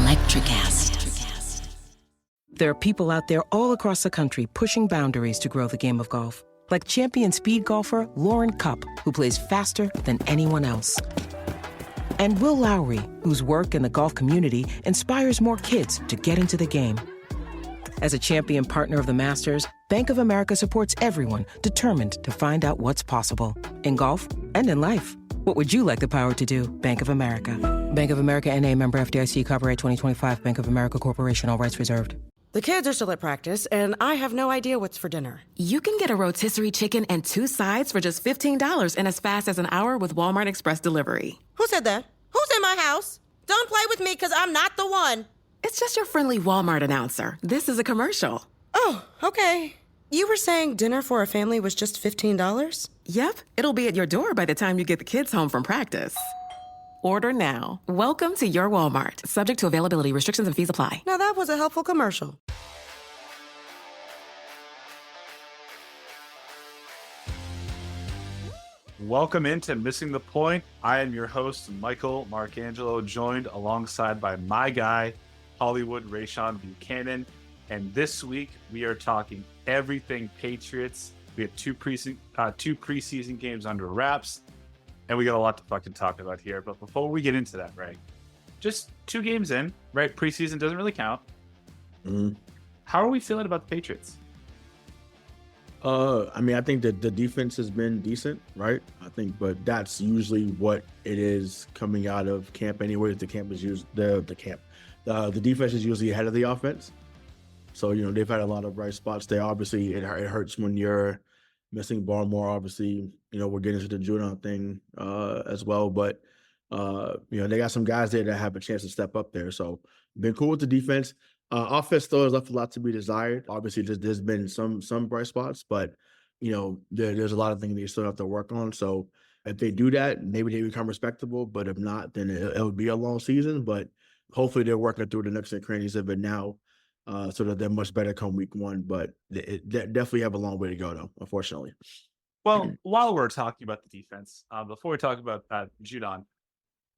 Electricast. There are people out there all across the country pushing boundaries to grow the game of golf. Like champion speed golfer Lauren Cupp, who plays faster than anyone else. And Will Lowry, whose work in the golf community inspires more kids to get into the game. As a champion partner of the Masters, Bank of America supports everyone determined to find out what's possible. In golf and in life. What would you like the power to do? Bank of America. Bank of America N.A. member FDIC, copyright 2025, Bank of America Corporation, all rights reserved. The kids are still at practice, and I have no idea what's for dinner. You can get a rotisserie chicken and 2 sides for just $15 in as fast as an hour with Walmart Express Delivery. Who said that? Who's in my house? Don't play with me, because I'm not the one. It's just your friendly Walmart announcer. This is a commercial. Oh, okay. You were saying dinner for a family was just $15? Yep, it'll be at your door by the time you get the kids home from practice. Order now. Welcome to your Walmart. Subject to availability, restrictions and fees apply. Now that was a helpful commercial. Welcome into Missing the Point. I am your host, Michael Marcangelo, joined alongside by my guy, Hollywood Rayshon Buchanan. And this week, we are talking everything Patriots. We have two preseason games under wraps, and we got a lot to fucking talk about here. But before we get into that, right, just 2 games in, right? Preseason doesn't really count. Mm-hmm. How are we feeling about the Patriots? I think that the defense has been decent, right? But that's usually what it is coming out of camp anyway. The defense is usually ahead of the offense. So, they've had a lot of bright spots there. Obviously, it hurts when you're missing Barmore. Obviously, we're getting into the Judon thing as well. But, they got some guys there that have a chance to step up there. So, been cool with the defense. Offense still has left a lot to be desired. Obviously, there's been some bright spots, but, there's a lot of things they still have to work on. So, if they do that, maybe they become respectable. But if not, then it'll be a long season. But hopefully, they're working through the nooks and crannies of it now. So that they're much better come week 1, but they definitely have a long way to go, though, unfortunately. Well, while we're talking about the defense, before we talk about Judon,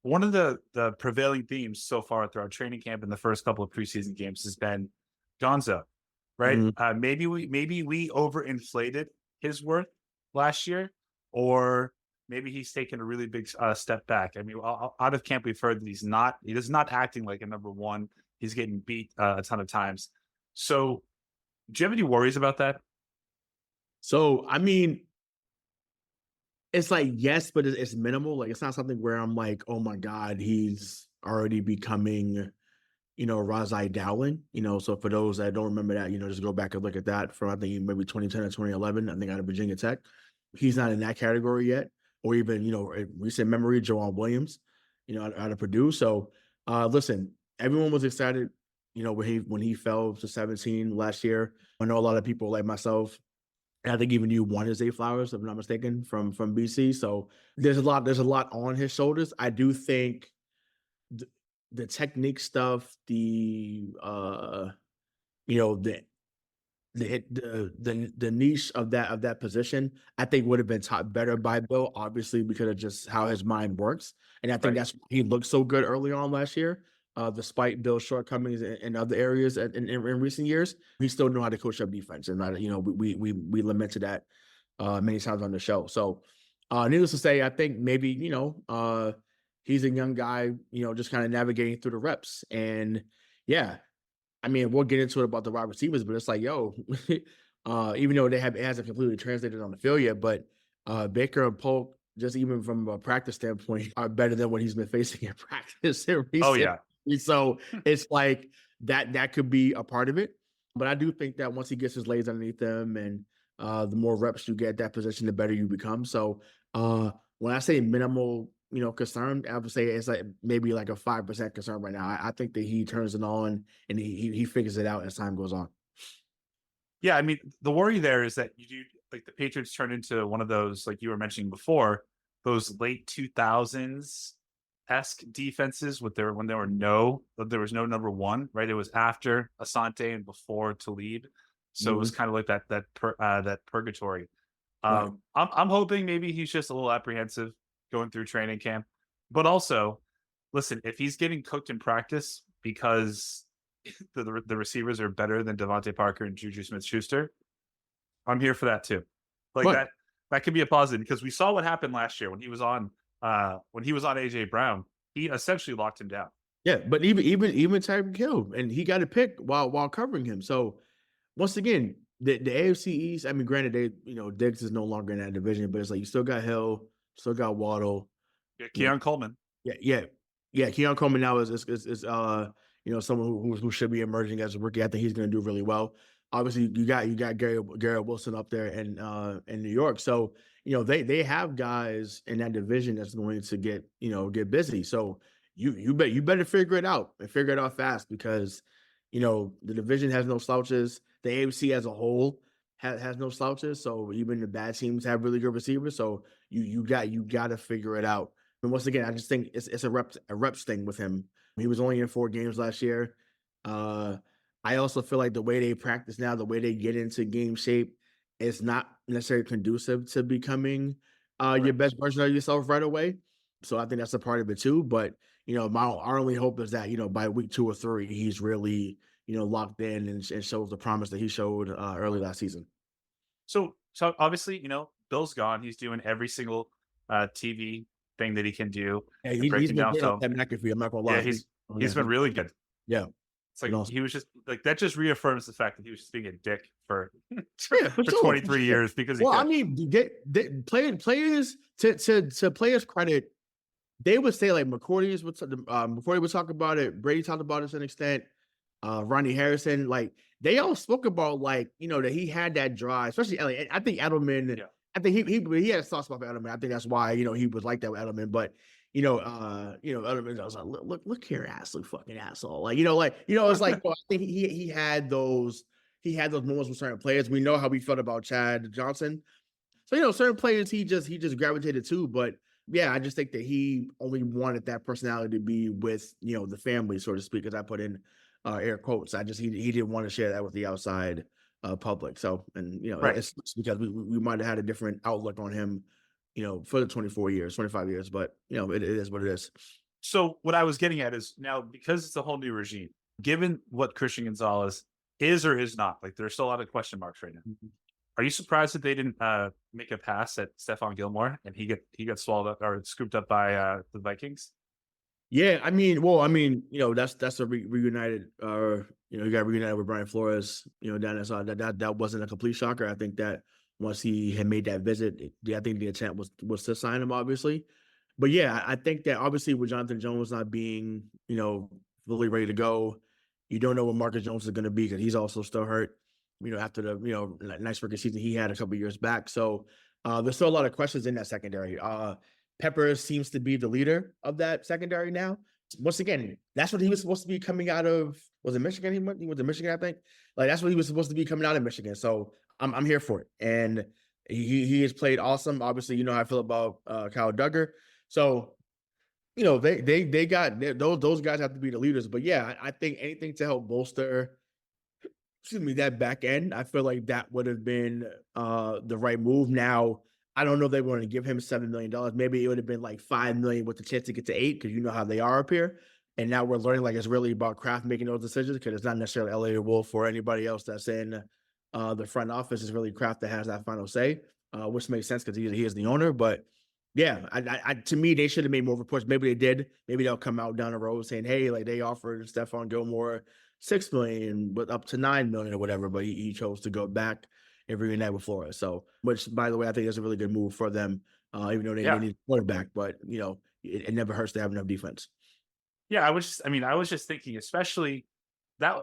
one of the prevailing themes so far throughout training camp in the first couple of preseason games has been Gonzo, right? Mm-hmm. Maybe we overinflated his worth last year, or maybe he's taken a really big step back. I mean, out of camp, we've heard that he's not acting like a number one. He's getting beat a ton of times. So do you have any worries about that? So, it's like, yes, but it's minimal. Like, it's not something where I'm like, oh my God, he's already becoming, Rosy Dowling. So for those that don't remember that, just go back and look at that from, I think, maybe 2010 or 2011, I think out of Virginia Tech. He's not in that category yet. Or even, recent memory, Jawan Williams, out of Purdue. So, listen, everyone was excited, when he fell to 17 last year. I know a lot of people like myself, and I think even you wanted Zay Flowers, if I'm not mistaken, from BC. So there's a lot on his shoulders. I do think the technique stuff, the niche of that position, I think would have been taught better by Bill, obviously, because of just how his mind works. And I think that's why he looked so good early on last year. Despite Bill's shortcomings in other areas in recent years, he still knew how to coach up defense, and we lamented that many times on the show. So, needless to say, I think maybe he's a young guy, just kind of navigating through the reps, and yeah, we'll get into it about the wide receivers, but it's like, even though it hasn't completely translated on the field yet, but Baker and Polk, just even from a practice standpoint, are better than what he's been facing in practice. Oh yeah. So it's like that could be a part of it. But I do think that once he gets his legs underneath them and the more reps you get at that position, the better you become. So when I say minimal, concern, I would say it's like maybe like a 5% concern right now. I think that he turns it on and he figures it out as time goes on. Yeah, the worry there is that the Patriots turn into one of those, like you were mentioning before, those late 2000s esque defenses when there was no number one, right? It was after Asante and before Talib, so it was kind of like that purgatory. Right. I'm hoping maybe he's just a little apprehensive going through training camp, but also, listen, if he's getting cooked in practice, because the receivers are better than Devontae Parker and Juju Smith-Schuster, I'm here for that too. Like Right. that could be a positive because we saw what happened last year when he was on AJ Brown. He essentially locked him down. Yeah, but even Tyreek Hill, and he got a pick while covering him. So once again, the AFC East. I mean, granted, Diggs is no longer in that division, but it's like you still got Hill, still got Waddle, Keon Coleman. Yeah. Keon Coleman now is someone who should be emerging as a rookie. I think he's going to do really well. Obviously, you got Garrett Wilson up there in New York, so they have guys in that division that's going to get busy. So you better figure it out and figure it out fast because the division has no slouches. The AFC as a whole has no slouches. So even the bad teams have really good receivers. So you got to figure it out. And once again, I just think it's a reps thing with him. He was only in 4 games last year. I also feel like the way they practice now, the way they get into game shape, is not necessarily conducive to becoming your best version of yourself right away. So I think that's a part of it too. But our only hope is that by week 2 or 3, he's really locked in and shows the promise that he showed early last season. So obviously, Bill's gone. He's doing every single TV thing that he can do. Yeah, he's been good at that McAfee. I'm not gonna lie. Yeah, he's been really good. Yeah. It's like he was just like that. Just reaffirms the fact that he was just being a dick for for 23 years because I mean, players to players' credit, they would say like McCourty would talk about it. Brady talked about it to an extent. Ronnie Harrison, like they all spoke about that he had that drive, especially Elliott. I think Edelman. Yeah. I think he had a soft spot for Edelman. I think that's why he was like that with Edelman. But Edelman, I was like, look here, fucking asshole. It's like I think he had those moments with certain players. We know how we felt about Chad Johnson. So certain players he just gravitated to. But yeah, I just think that he only wanted that personality to be with the family, so to speak, as I put in air quotes. He didn't want to share that with the outside public. So right. It's because we might have had a different outlook on him for the 25 years, but it is what it is. So what I was getting at is now, because it's a whole new regime, given what Christian Gonzalez is or is not, like there's still a lot of question marks right now. Mm-hmm. Are you surprised that they didn't make a pass at Stephon Gilmore and he got swallowed up or scooped up by the Vikings? Yeah, that's a reunited, he got reunited with Brian Flores, down there. So that wasn't a complete shocker. I think that once he had made that visit, I think the intent was to sign him, obviously. But yeah, I think that obviously with Jonathan Jones not being, fully ready to go, you don't know what Marcus Jones is going to be because he's also still hurt, after the, nice rookie season he had a couple years back. So there's still a lot of questions in that secondary. Peppers seems to be the leader of that secondary now. Once again, that's what he was supposed to be coming out of. Was it Michigan? He was in Michigan, I think. Like that's what he was supposed to be coming out of Michigan. So I'm here for it, and he has played awesome. Obviously, how I feel about Kyle Duggar. So they got those guys have to be the leaders. But yeah, I think anything to help bolster, that back end, I feel like that would have been the right move. Now, I don't know if they want to give him $7 million. Maybe it would have been like $5 million with the chance to get to $8 million because you know how they are up here. And now we're learning it's really about Kraft making those decisions because it's not necessarily Elliott Wolf or anybody else that's in the front office. It's really Kraft that has that final say, which makes sense because he is the owner. But yeah, to me, they should have made more reports. Maybe they did. Maybe they'll come out down the road saying, hey, like they offered Stephon Gilmore $6 million, but up to $9 million or whatever. But he chose to go back and reunite with Flores. So, which by the way, I think is a really good move for them, even though they need a quarterback. But it never hurts to have enough defense. Yeah, I was just thinking, especially that,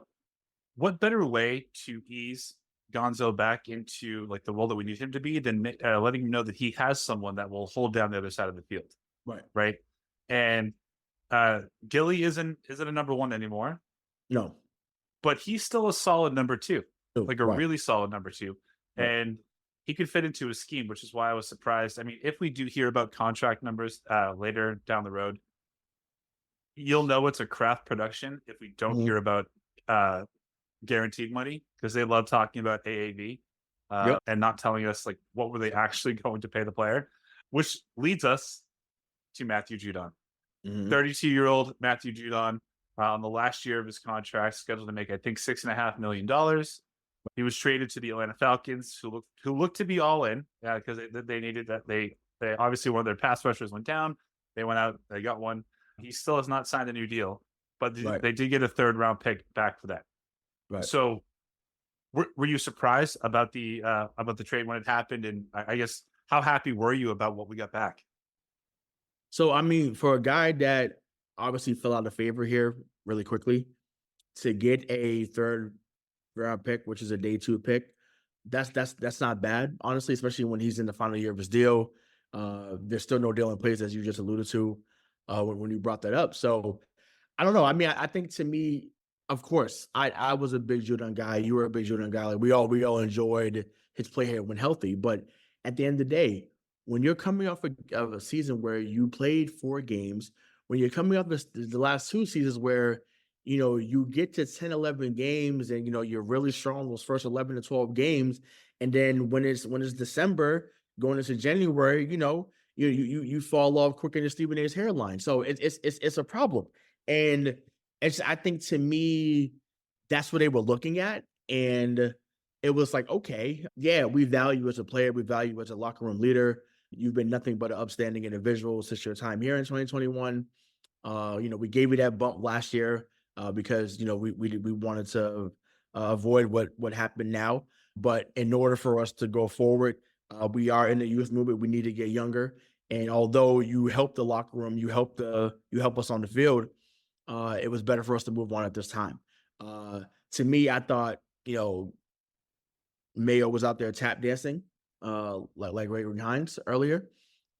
what better way to ease Gonzo back into like the role that we need him to be than letting him know that he has someone that will hold down the other side of the field. Right. And Gilly isn't a number 1 anymore. No. But he's still a solid number 2, like a really solid number 2. Right. And he could fit into a scheme, which is why I was surprised. I mean, if we do hear about contract numbers later down the road, you'll know it's a Kraft production if we don't hear about guaranteed money, because they love talking about AAV and not telling us like what were they actually going to pay the player, which leads us to Matthew Judon. 32-year-old Matthew Judon on the last year of his contract, scheduled to make, I think, $6.5 million. He was traded to the Atlanta Falcons, who looked to be all in, because they needed that. They obviously, one of their pass rushers went down. They went out, they got one. He still has not signed a new deal, but they did get a 3rd-round pick back for that. Right. So, were you surprised about the trade when it happened? And I guess, how happy were you about what we got back? So, I mean, for a guy that obviously fell out of favor here really quickly, to get a 3rd-round pick, which is a day 2 pick, that's not bad, honestly, especially when he's in the final year of his deal. There's still no deal in place, as you just alluded to when you brought that up. So, I don't know. I mean, I think, to me, of course, I was a big Judon guy. You were a big Judon guy. Like, we all enjoyed his play here when healthy. But at the end of the day, when you're coming off of a season where you played 4 games, when you're coming off the last 2 seasons where, you get to 10, 11 games and, you're really strong those first 11 to 12 games. And then when it's December going into January, you fall off quicker than Stephen A's hairline. So it's a problem. And I think, to me, that's what they were looking at. And it was like, okay, yeah, we value you as a player. We value you as a locker room leader. You've been nothing but an upstanding individual since your time here in 2021. We gave you that bump last year because, we wanted to avoid what happened now. But in order for us to go forward, we are in the youth movement. We need to get younger. And although you helped the locker room, you help us on the field, it was better for us to move on at this time. To me, I thought, Mayo was out there tap dancing, like Ray Hines earlier,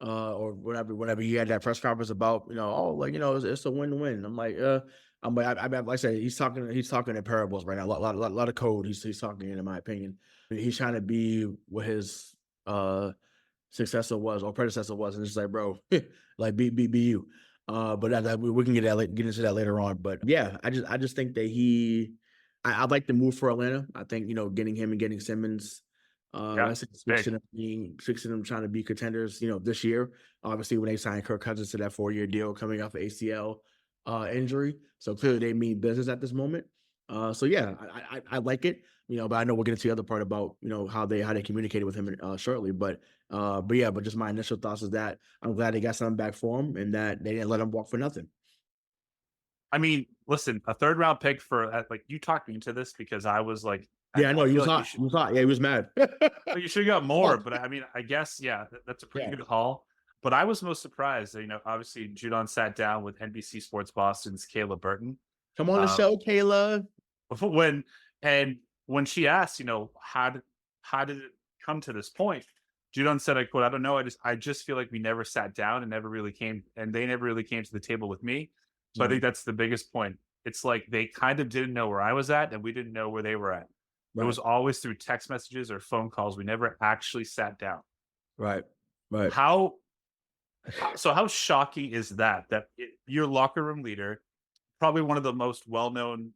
or whatever he had that press conference about, it's a win-win. I'm like, like I said, he's talking in parables right now. A lot of code he's talking in my opinion. He's trying to be what his successor was or predecessor was, and it's like, bro, like be you. But we can get into that later on. But yeah, I just think that I'd like to move for Atlanta. I think, getting him and getting Simmons, speaks to them trying to be contenders, this year. Obviously, when they signed Kirk Cousins to that 4-year deal coming off of ACL injury, so clearly they mean business at this moment. So yeah, I like it, but I know we'll get into the other part about, how they communicated with him shortly. But just my initial thoughts is that I'm glad they got something back for him and that they didn't let him walk for nothing. I mean, listen, a 3rd-round pick for, like, you talked me into this because I was like, yeah, I know, he was hot. He was hot. Yeah, he was mad. You should have got more, but I mean, I guess, yeah, that's a pretty good haul. But I was most surprised that, obviously Judon sat down with NBC Sports Boston's Kayla Burton. Come on the show, Kayla. When she asked, how did it come to this point? Judon said, I quote, "I don't know. I just feel like we never sat down and they never really came to the table with me." So I think that's the biggest point. It's like they kind of didn't know where I was at and we didn't know where they were at. Right. It was always through text messages or phone calls. We never actually sat down. Right. How shocking is that your locker room leader, probably one of the most well-known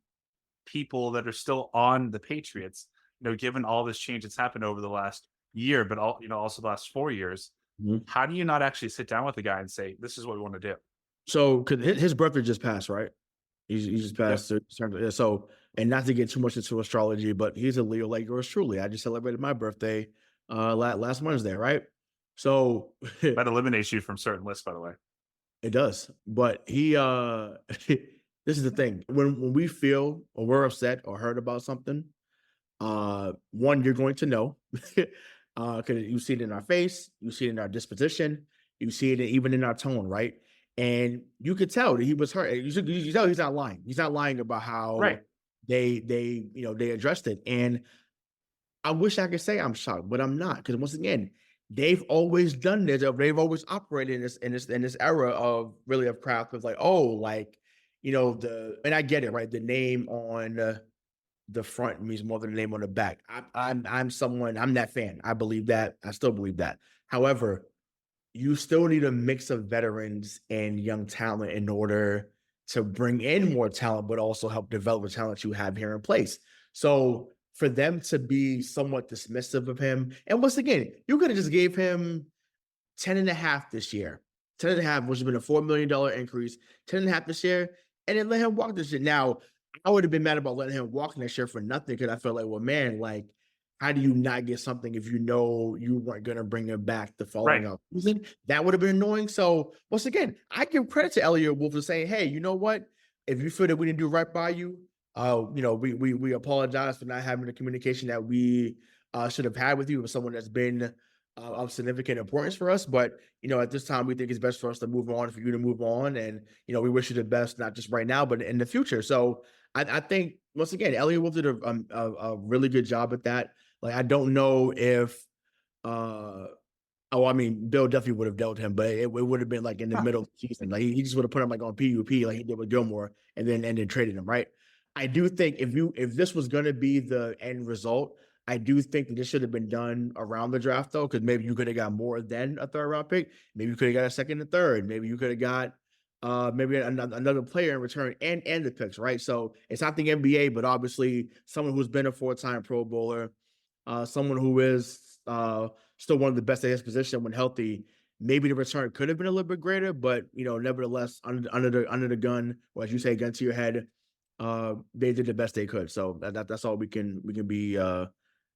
people that are still on the Patriots, given all this change that's happened over the last year, but also the last 4 years, how do you not actually sit down with the guy and say, this is what we want to do? So, cause his birthday just passed, right? He just passed. Yep. So, and not to get too much into astrology, but he's a Leo like yours truly. I just celebrated my birthday last Wednesday, right? So that eliminates you from certain lists, by the way. It does. But he this is the thing. When we feel or we're upset or hurt about something, one, you're going to know. Because you see it in our face, you see it in our disposition, you see it even in our tone, right? And you could tell that he was hurt. You tell he's not lying. He's not lying about how they addressed it. And I wish I could say I'm shocked, but I'm not. Because once again, they've always done this. They've always operated in this era of craft of and I get it, right? The name on the front means more than the name on the back. I'm that fan. I believe that. I still believe that. However, you still need a mix of veterans and young talent in order to bring in more talent, but also help develop the talent you have here in place. So for them to be somewhat dismissive of him, and once again, you could have just gave him 10.5 this year. 10.5, which has been a $4 million increase. 10.5 this year, and then let him walk this shit. Now, I would have been mad about letting him walk next year for nothing because I felt like, well, man, like, how do you not get something if you know you weren't going to bring him back the following Right. season? That would have been annoying. So, once again, I give credit to Elliot Wolf for saying, hey, you know what? If you feel that we didn't do right by you, we apologize for not having the communication that we should have had with you with someone that's been of significant importance for us. But, at this time, we think it's best for us to move on, for you to move on. And, we wish you the best, not just right now, but in the future. So I think, once again, Elliot Wolf did a really good job at that. Like, I don't know if, Bill definitely would have dealt him, but it would have been like in the middle of the season. Like, he just would have put him like on PUP like he did with Gilmore and then traded him, right? I do think if this was going to be the end result, I do think that this should have been done around the draft, though, because maybe you could have got more than a third round pick. Maybe you could have got a second and third. Maybe you could have got maybe another player in return and the picks, right? So it's not the NBA, but obviously someone who's been a 4-time Pro Bowler, someone who is still one of the best at his position when healthy. Maybe the return could have been a little bit greater, but nevertheless, under the gun, or as you say, gun to your head, they did the best they could. So that's all we can be.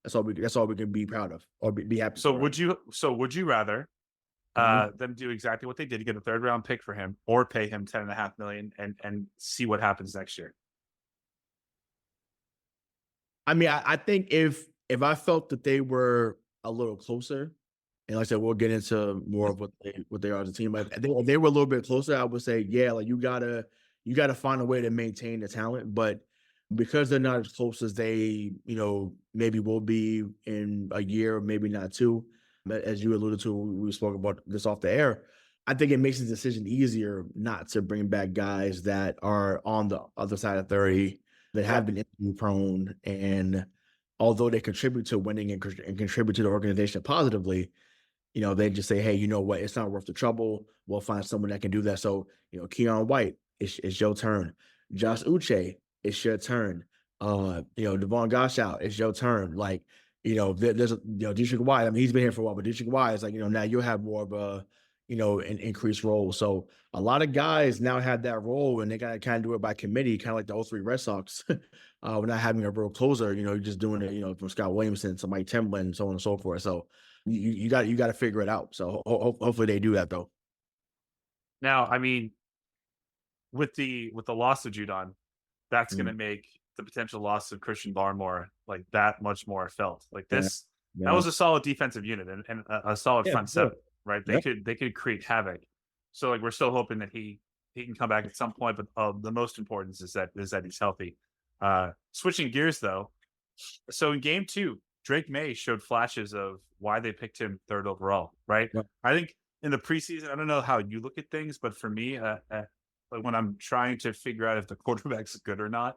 That's all we can be proud of or be happy. So would you rather them do exactly what they did, get a 3rd round pick for him, or pay him $10.5 million and see what happens next year? I mean, I think if I felt that they were a little closer, and like I said, we'll get into more of what they are as a team. But if they were a little bit closer, I would say, yeah, like you gotta find a way to maintain the talent. But because they're not as close as they, maybe will be in a year, maybe not 2, as you alluded to, we spoke about this off the air. I think it makes the decision easier not to bring back guys that are on the other side of 30 that have been injury prone, and although they contribute to winning and contribute to the organization positively, they just say, hey, you know what? It's not worth the trouble. We'll find someone that can do that. So, Keon White, it's your turn. Josh Uche, it's your turn. Devon Goshout, it's your turn. Like, there's Dietrich Wise. I mean, he's been here for a while, but Dietrich Wise, like, now you'll have more of a, an increased role. So a lot of guys now have that role, and they got to kind of do it by committee, kind of like the 03 Red Sox. We're not having a real closer, you're just doing it, from Scott Williamson to Mike Timlin, so on and so forth. So you got to figure it out. So hopefully they do that, though. Now, I mean, with the loss of Judon, that's going to make the potential loss of Christian Barmore like that much more felt. Like this, that was a solid defensive unit and a solid front seven, right? They could create havoc. So like we're still hoping that he can come back at some point, but the most important is that he's healthy. Switching gears though, so in game 2, Drake Maye showed flashes of why they picked him 3rd overall, right? I think in the preseason, I don't know how you look at things, but for me, like when I'm trying to figure out if the quarterback's good or not,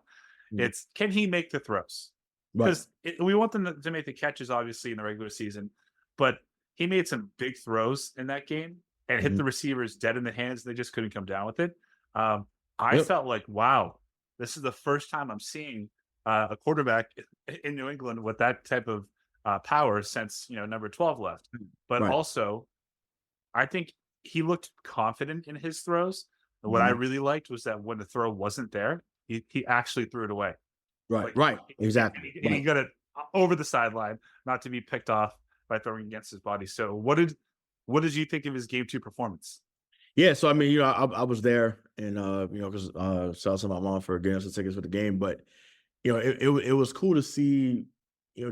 it's can he make the throws? Because we want them to make the catches, obviously, in the regular season, but he made some big throws in that game and hit the receivers dead in the hands. They just couldn't come down with it. I felt like, wow, this is the first time I'm seeing a quarterback in New England with that type of power since number 12 left. But also, I think he looked confident in his throws. And what I really liked was that when the throw wasn't there, he actually threw it away. Exactly. He got it over the sideline, not to be picked off by throwing against his body. So what did you think of his game 2 performance? Yeah, so I mean, I was there, and because shout out to my mom for getting us the tickets for the game, but it was cool to see,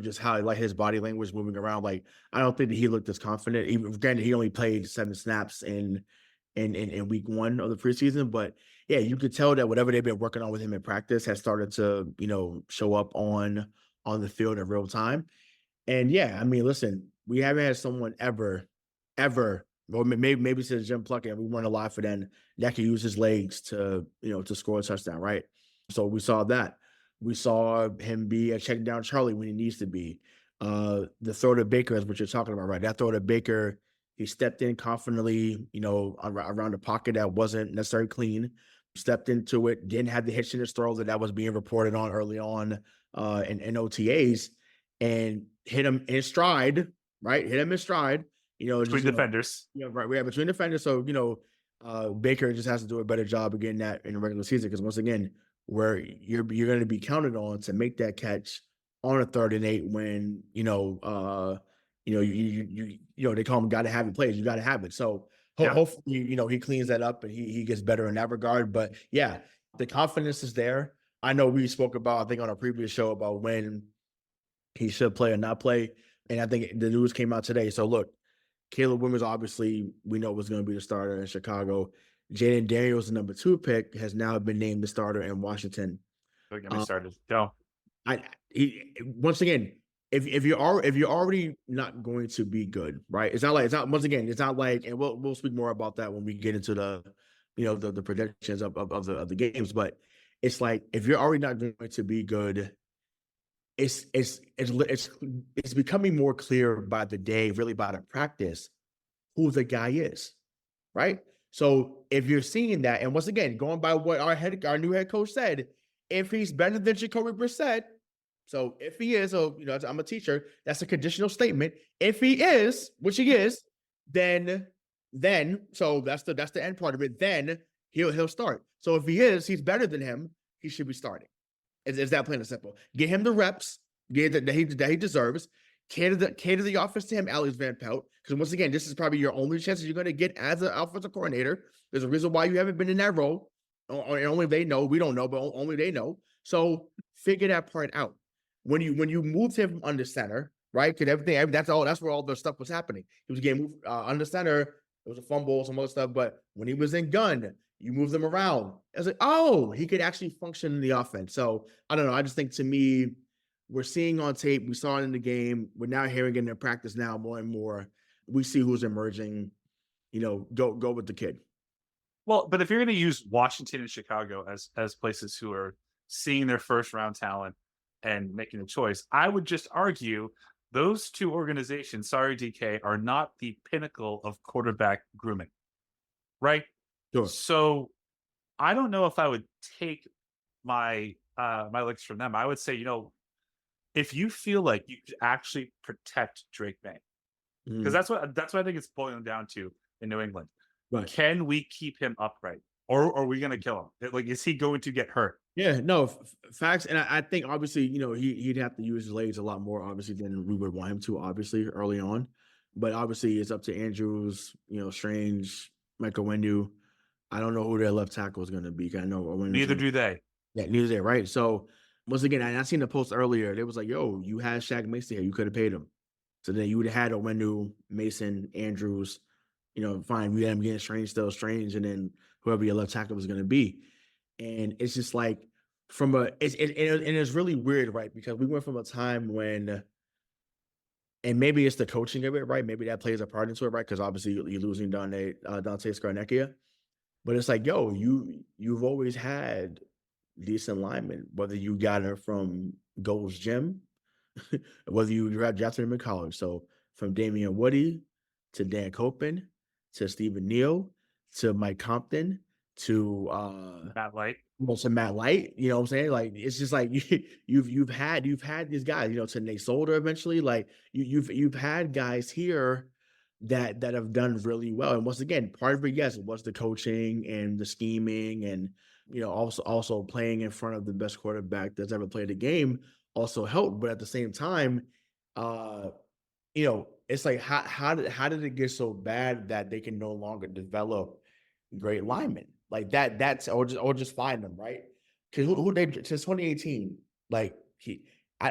just how like his body language moving around. Like I don't think that he looked as confident. Even granted, he only played 7 snaps in week 1 of the preseason, but yeah, you could tell that whatever they've been working on with him in practice has started to show up on the field in real time. And yeah, I mean, listen, we haven't had someone ever, or maybe since Jim Plunkett, we weren't alive for then, that could use his legs to to score a touchdown, right? So we saw that. We saw him be a check down Charlie when he needs to be. The throw to Baker is what you're talking about, right? That throw to Baker, he stepped in confidently, around the pocket that wasn't necessarily clean, stepped into it, didn't have the hitch in his throw that was being reported on early on in OTAs, and hit him in stride, right? Hit him in stride, between defenders. Right. We have between defenders. So, Baker just has to do a better job of getting that in the regular season because once again, where you're going to be counted on to make that catch on a 3rd and 8 when they call them got to have it plays. You got to have it. So hopefully he cleans that up and he gets better in that regard. But yeah, the confidence is there. I know we spoke about, I think on a previous show about when he should play or not play. And I think the news came out today. So look, Caleb Williams, obviously, we know was going to be the starter in Chicago. Jaden Daniels, the number 2 pick, has now been named the starter in Washington. Don't get me started. Go. Once again, if you're already not going to be good, right? It's not like and we'll speak more about that when we get into the predictions of the games. But it's like if you're already not going to be good, it's becoming more clear by the day, really by the practice, who the guy is, right? So if you're seeing that, and once again, going by what our new head coach said, if he's better than Jacoby Brissett, so if he is, I'm a teacher, that's a conditional statement. If he is, which he is, then so that's the end part of it. Then he'll start. So if he is, he's better than him, he should be starting. Is that plain and simple? Get him the reps, that he deserves. Cater the offense to him, Alex Van Pelt. Because once again, this is probably your only chance that you're going to get as an offensive coordinator. There's a reason why you haven't been in that role. And only they know. We don't know, but only they know. So figure that part out. When you moved him under center, right? Because that's where all the stuff was happening. He was getting moved under center. It was a fumble, some other stuff. But when he was in gun, you move them around. I was like, oh, he could actually function in the offense. So I don't know. I just think to me, we're seeing on tape, we saw it in the game. We're now hearing it in practice now more and more. We see who's emerging. Go with the kid. Well, but if you're going to use Washington and Chicago as places who are seeing their first round talent and making a choice, I would just argue those two organizations, sorry, DK, are not the pinnacle of quarterback grooming, right? Sure. So I don't know if I would take my licks from them. I would say, if you feel like you could actually protect Drake Maye, because that's what I think it's boiling down to in New England. Right. Can we keep him upright, or are we going to kill him? Like, is he going to get hurt? Yeah, no, facts. And I think obviously, he'd have to use his legs a lot more, obviously, than we would want him to, obviously, early on. But obviously, it's up to Andrews, Strange, Michael Windu. I don't know who their left tackle is going to be. I know neither do they. Yeah, neither do they, right? So once again, I seen the post earlier. They was like, "Yo, you had Shaq Mason here. You could have paid him." So then you would have had Windu, Mason, Andrews. Fine. We had him getting Strange, and then whoever your left tackle was going to be. And it's just like it's really weird, right? Because we went from a time when, and maybe it's the coaching of it, right? Maybe that plays a part into it, right? Because obviously you're losing Dante Scarnecchia. But it's like, yo, you've always had decent linemen, whether you got her from Gold's Gym, whether you drafted him in college. So from Damian Woody to Dan Copen to Stephen Neal to Mike Compton to Matt Light. To Matt Light, you know what I'm saying? Like, it's just like you've had these guys, to Nate Solder eventually. Like you've had guys here that have done really well. And once again, part of it, yes, it was the coaching and the scheming and also playing in front of the best quarterback that's ever played the game also helped. But at the same time, it's like how did it get so bad that they can no longer develop great linemen like that? Or just find them, right? Because who they since 2018, like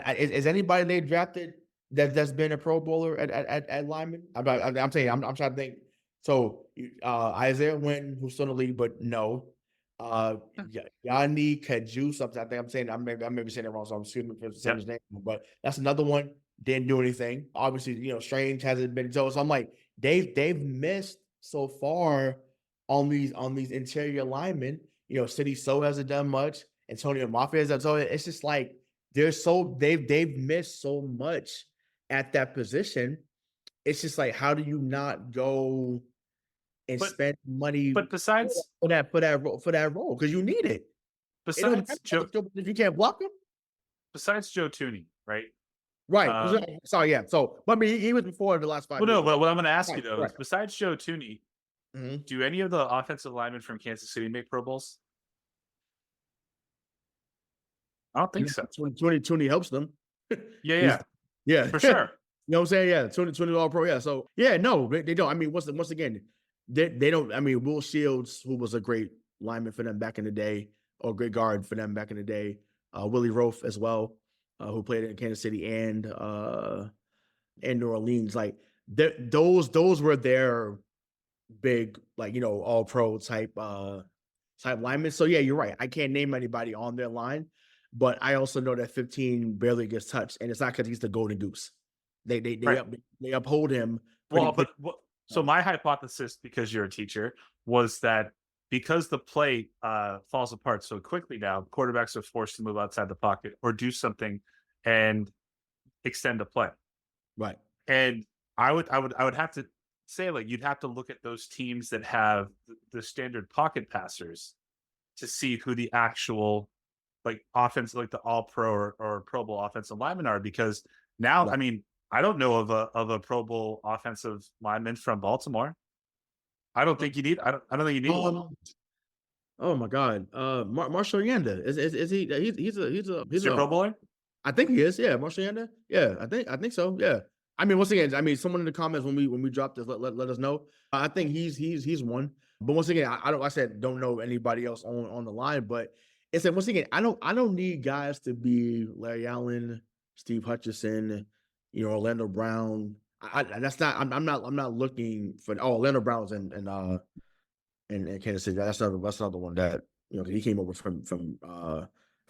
is anybody they drafted that's been a Pro Bowler at lineman? I'm saying I'm trying to think. So Isaiah Wynn, who's still in the league, but no. Yanni Kaju, something. I think I'm saying I may be saying it wrong, so I'm excuse me for saying his name. But that's another one. Didn't do anything. Obviously, Strange hasn't been. So I'm like, they've missed so far on these interior linemen. City So hasn't done much. Antonio Mafia has done. So it's just like they've missed so much at that position. It's just like, how do you not go and spend money? But besides for that role, because you need it. Besides Joe, if you can't block him. Besides Joe Tooney, right? Right. Sorry, yeah. So, but I mean, he was before the last 5 years. Well, no, but what I'm going to ask you though is, besides Joe Tooney, Mhm. Do any of the offensive linemen from Kansas City make Pro Bowls? I don't think so. 20 helps them. Yeah, He's yeah, yeah. for sure. You know what I'm saying? Yeah, 20 all pro. Yeah. So yeah, no, they don't. I mean, once again, they don't. I mean, Will Shields, who was a great lineman for them back in the day, or great guard for them back in the day. Willie Roaf as well, who played in Kansas City and New Orleans. Like those were their big, like, all pro type linemen. So yeah, you're right. I can't name anybody on their line, but I also know that 15 barely gets touched, and it's not because he's the golden goose. Right. They uphold him. Well, so my hypothesis, because you're a teacher, was that because the play falls apart so quickly now, quarterbacks are forced to move outside the pocket or do something and extend the play. Right. And I would have to say, like, you'd have to look at those teams that have the standard pocket passers to see who the actual, like, offense, like the all pro or Pro Bowl offensive linemen are, because now, Right. I mean, I don't know of a Pro Bowl offensive lineman from Baltimore. I don't think you need. I don't think you need one. Oh my God. Marshall Yanda. Is he? He's Is he a Pro Bowler? I think he is. Yeah, Marshall Yanda. Yeah, I think so. Yeah. I mean, once again, someone in the comments when we drop this, let us know. I think he's one. But once again, I said don't know anybody else on the line, but it's like, once again, I don't need guys to be Larry Allen, Steve Hutchinson, Orlando Brown. That's not. I'm not looking for. Oh, Orlando Brown's and Kansas City. That's not the one that, he came over from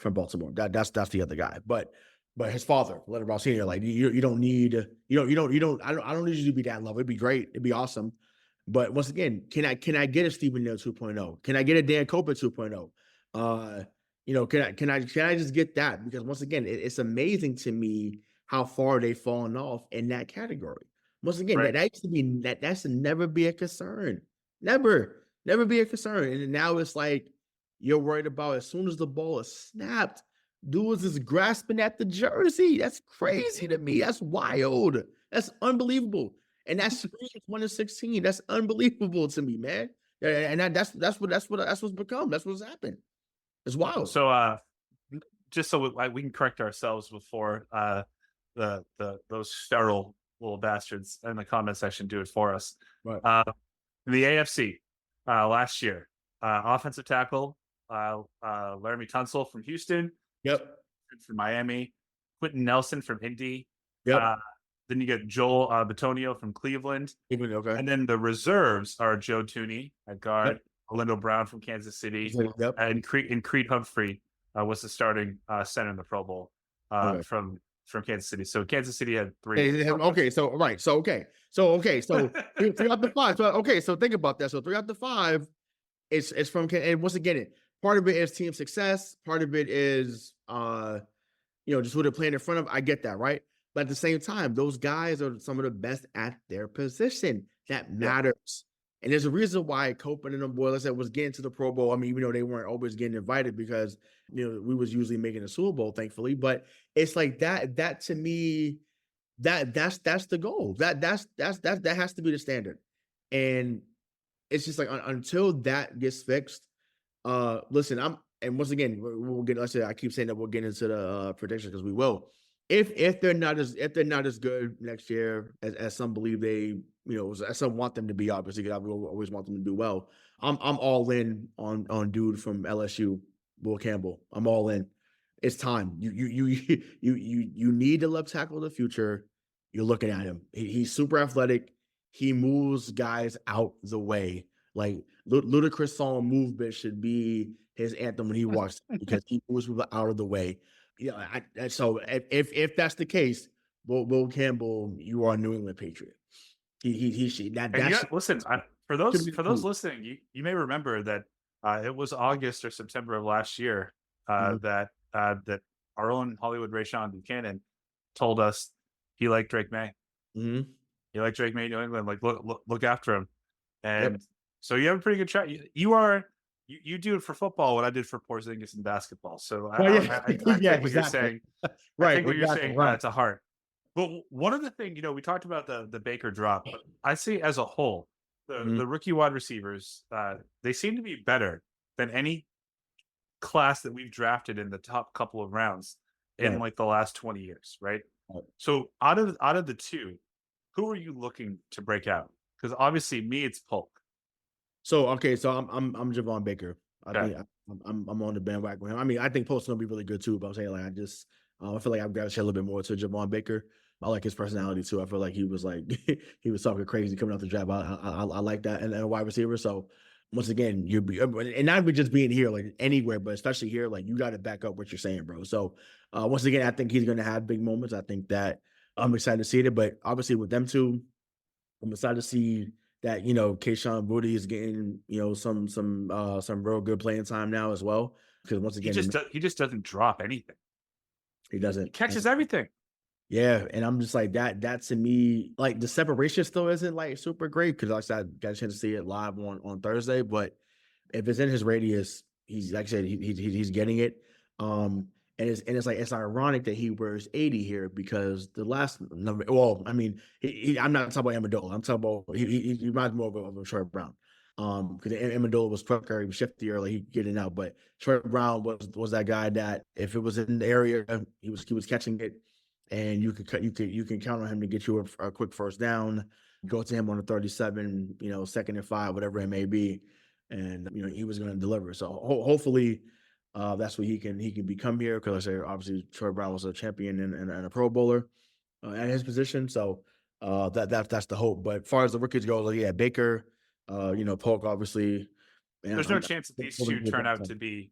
Baltimore. That's the other guy. But his father, Leonard Brown Sr., like, you don't need I don't need you to be that level. It'd be great. It'd be awesome. But once again, can I get a Stephen Neal 2.0? Can I get a Dan Cope 2.0? Can I just get that? Because once again, it's amazing to me how far they've fallen off in that category. Once again, Right. that used to be that should never be a concern. Never be a concern. And now it's like you're worried about as soon as the ball is snapped, dudes is grasping at the jersey. That's crazy to me. That's wild. That's unbelievable. And that's 1-16. That's unbelievable to me, man. And that's what's become. That's what's happened. It's wild. So just so we can correct ourselves before those feral little bastards in the comment section do it for us. Right. In the AFC last year, offensive tackle Laramie Tunsil from Houston. Yep. From Miami. Quentin Nelson from Indy. Yep. Then you get Joel Bitonio from Cleveland. Okay. And then the reserves are Joe Tooney at guard, Yep. Orlando Brown from Kansas City, Yep. and Creed Humphrey was the starting center in the Pro Bowl from Kansas City. So Kansas City had three. Okay. So right. So okay. So 3 out the 5. So okay. So think about that. So 3 out the 5, it's from, and once again, part of it is team success. Part of it is just who they're playing in front of. I get that, right? But at the same time, those guys are some of the best at their position. That matters. And there's a reason why Copeland and them boys, like I said, was getting to the Pro Bowl. I mean, even though they weren't always getting invited because, we was usually making a Super Bowl, thankfully. But it's like that to me, that's the goal. That has to be the standard. And it's just like until that gets fixed, listen, and once again, we'll get. I keep saying that we'll get into the prediction because we will. If they're not as good next year as some believe they, as some want them to be, obviously, because I always want them to do well. I'm all in on dude from LSU, Will Campbell. I'm all in. It's time. You need the left tackle of the future. You're looking at him. He's super athletic. He moves guys out the way. Like Ludacris song "Movement" should be his anthem when he walks because he moves people out of the way. So if that's the case, Will Campbell, you are a New England Patriot. He should. Listen, for those listening, you may remember that it was August or September of last year that our own Hollywood Rayshon Buchanan told us he liked Drake Maye. Mm-hmm. He liked Drake Maye in New England. Like look after him, and so you have a pretty good track. You do it for football what I did for Porzingis in basketball. So I think what you're saying, right? I think what you're saying, right, to heart. But one of the things, we talked about the Baker drop. But I see as a whole, the rookie wide receivers, they seem to be better than any class that we've drafted in the top couple of rounds in like the last 20 years, right? So out of the two, who are you looking to break out? Because obviously me, it's Polk. So I'm Javon Baker. I Okay. think I'm on the bandwagon with him. I mean, I think Polk's gonna be really good too, but I'm saying like I feel like I've got to share a little bit more to Javon Baker. I like his personality too. I feel like he was like he was talking crazy coming out the draft. I like that, and a wide receiver. So once again, and not even just being here, like anywhere, but especially here, like you got to back up what you're saying, bro. So once again, I think he's going to have big moments. I think that I'm excited to see it, but obviously with them two, I'm excited to see that Kayshon Boutte is getting some real good playing time now as well. Because once again, he just doesn't drop anything. He doesn't. He catches everything. Yeah, and I'm just like that to me, like the separation still isn't like super great because like I said, I got a chance to see it live on Thursday. But if it's in his radius, he's like I said, he's getting it. And it's like it's ironic that he wears 80 here because the last number. Well, I mean, I'm not talking about Amendola. I'm talking about he reminds me more of a Troy Brown. Because Amendola was quicker, he was shiftier, like he getting out. But Troy Brown was that guy that if it was in the area, he was catching it. And you can count on him to get you a quick first down. Go to him on a 37, 2nd and 5, whatever it may be, and he was going to deliver. So hopefully, that's what he can become here. Because I say obviously Troy Brown was a champion and a Pro Bowler at his position. So that's the hope. But as far as the rookies go, like, yeah, Baker, Polk, obviously. There's no chance that these two turn out to be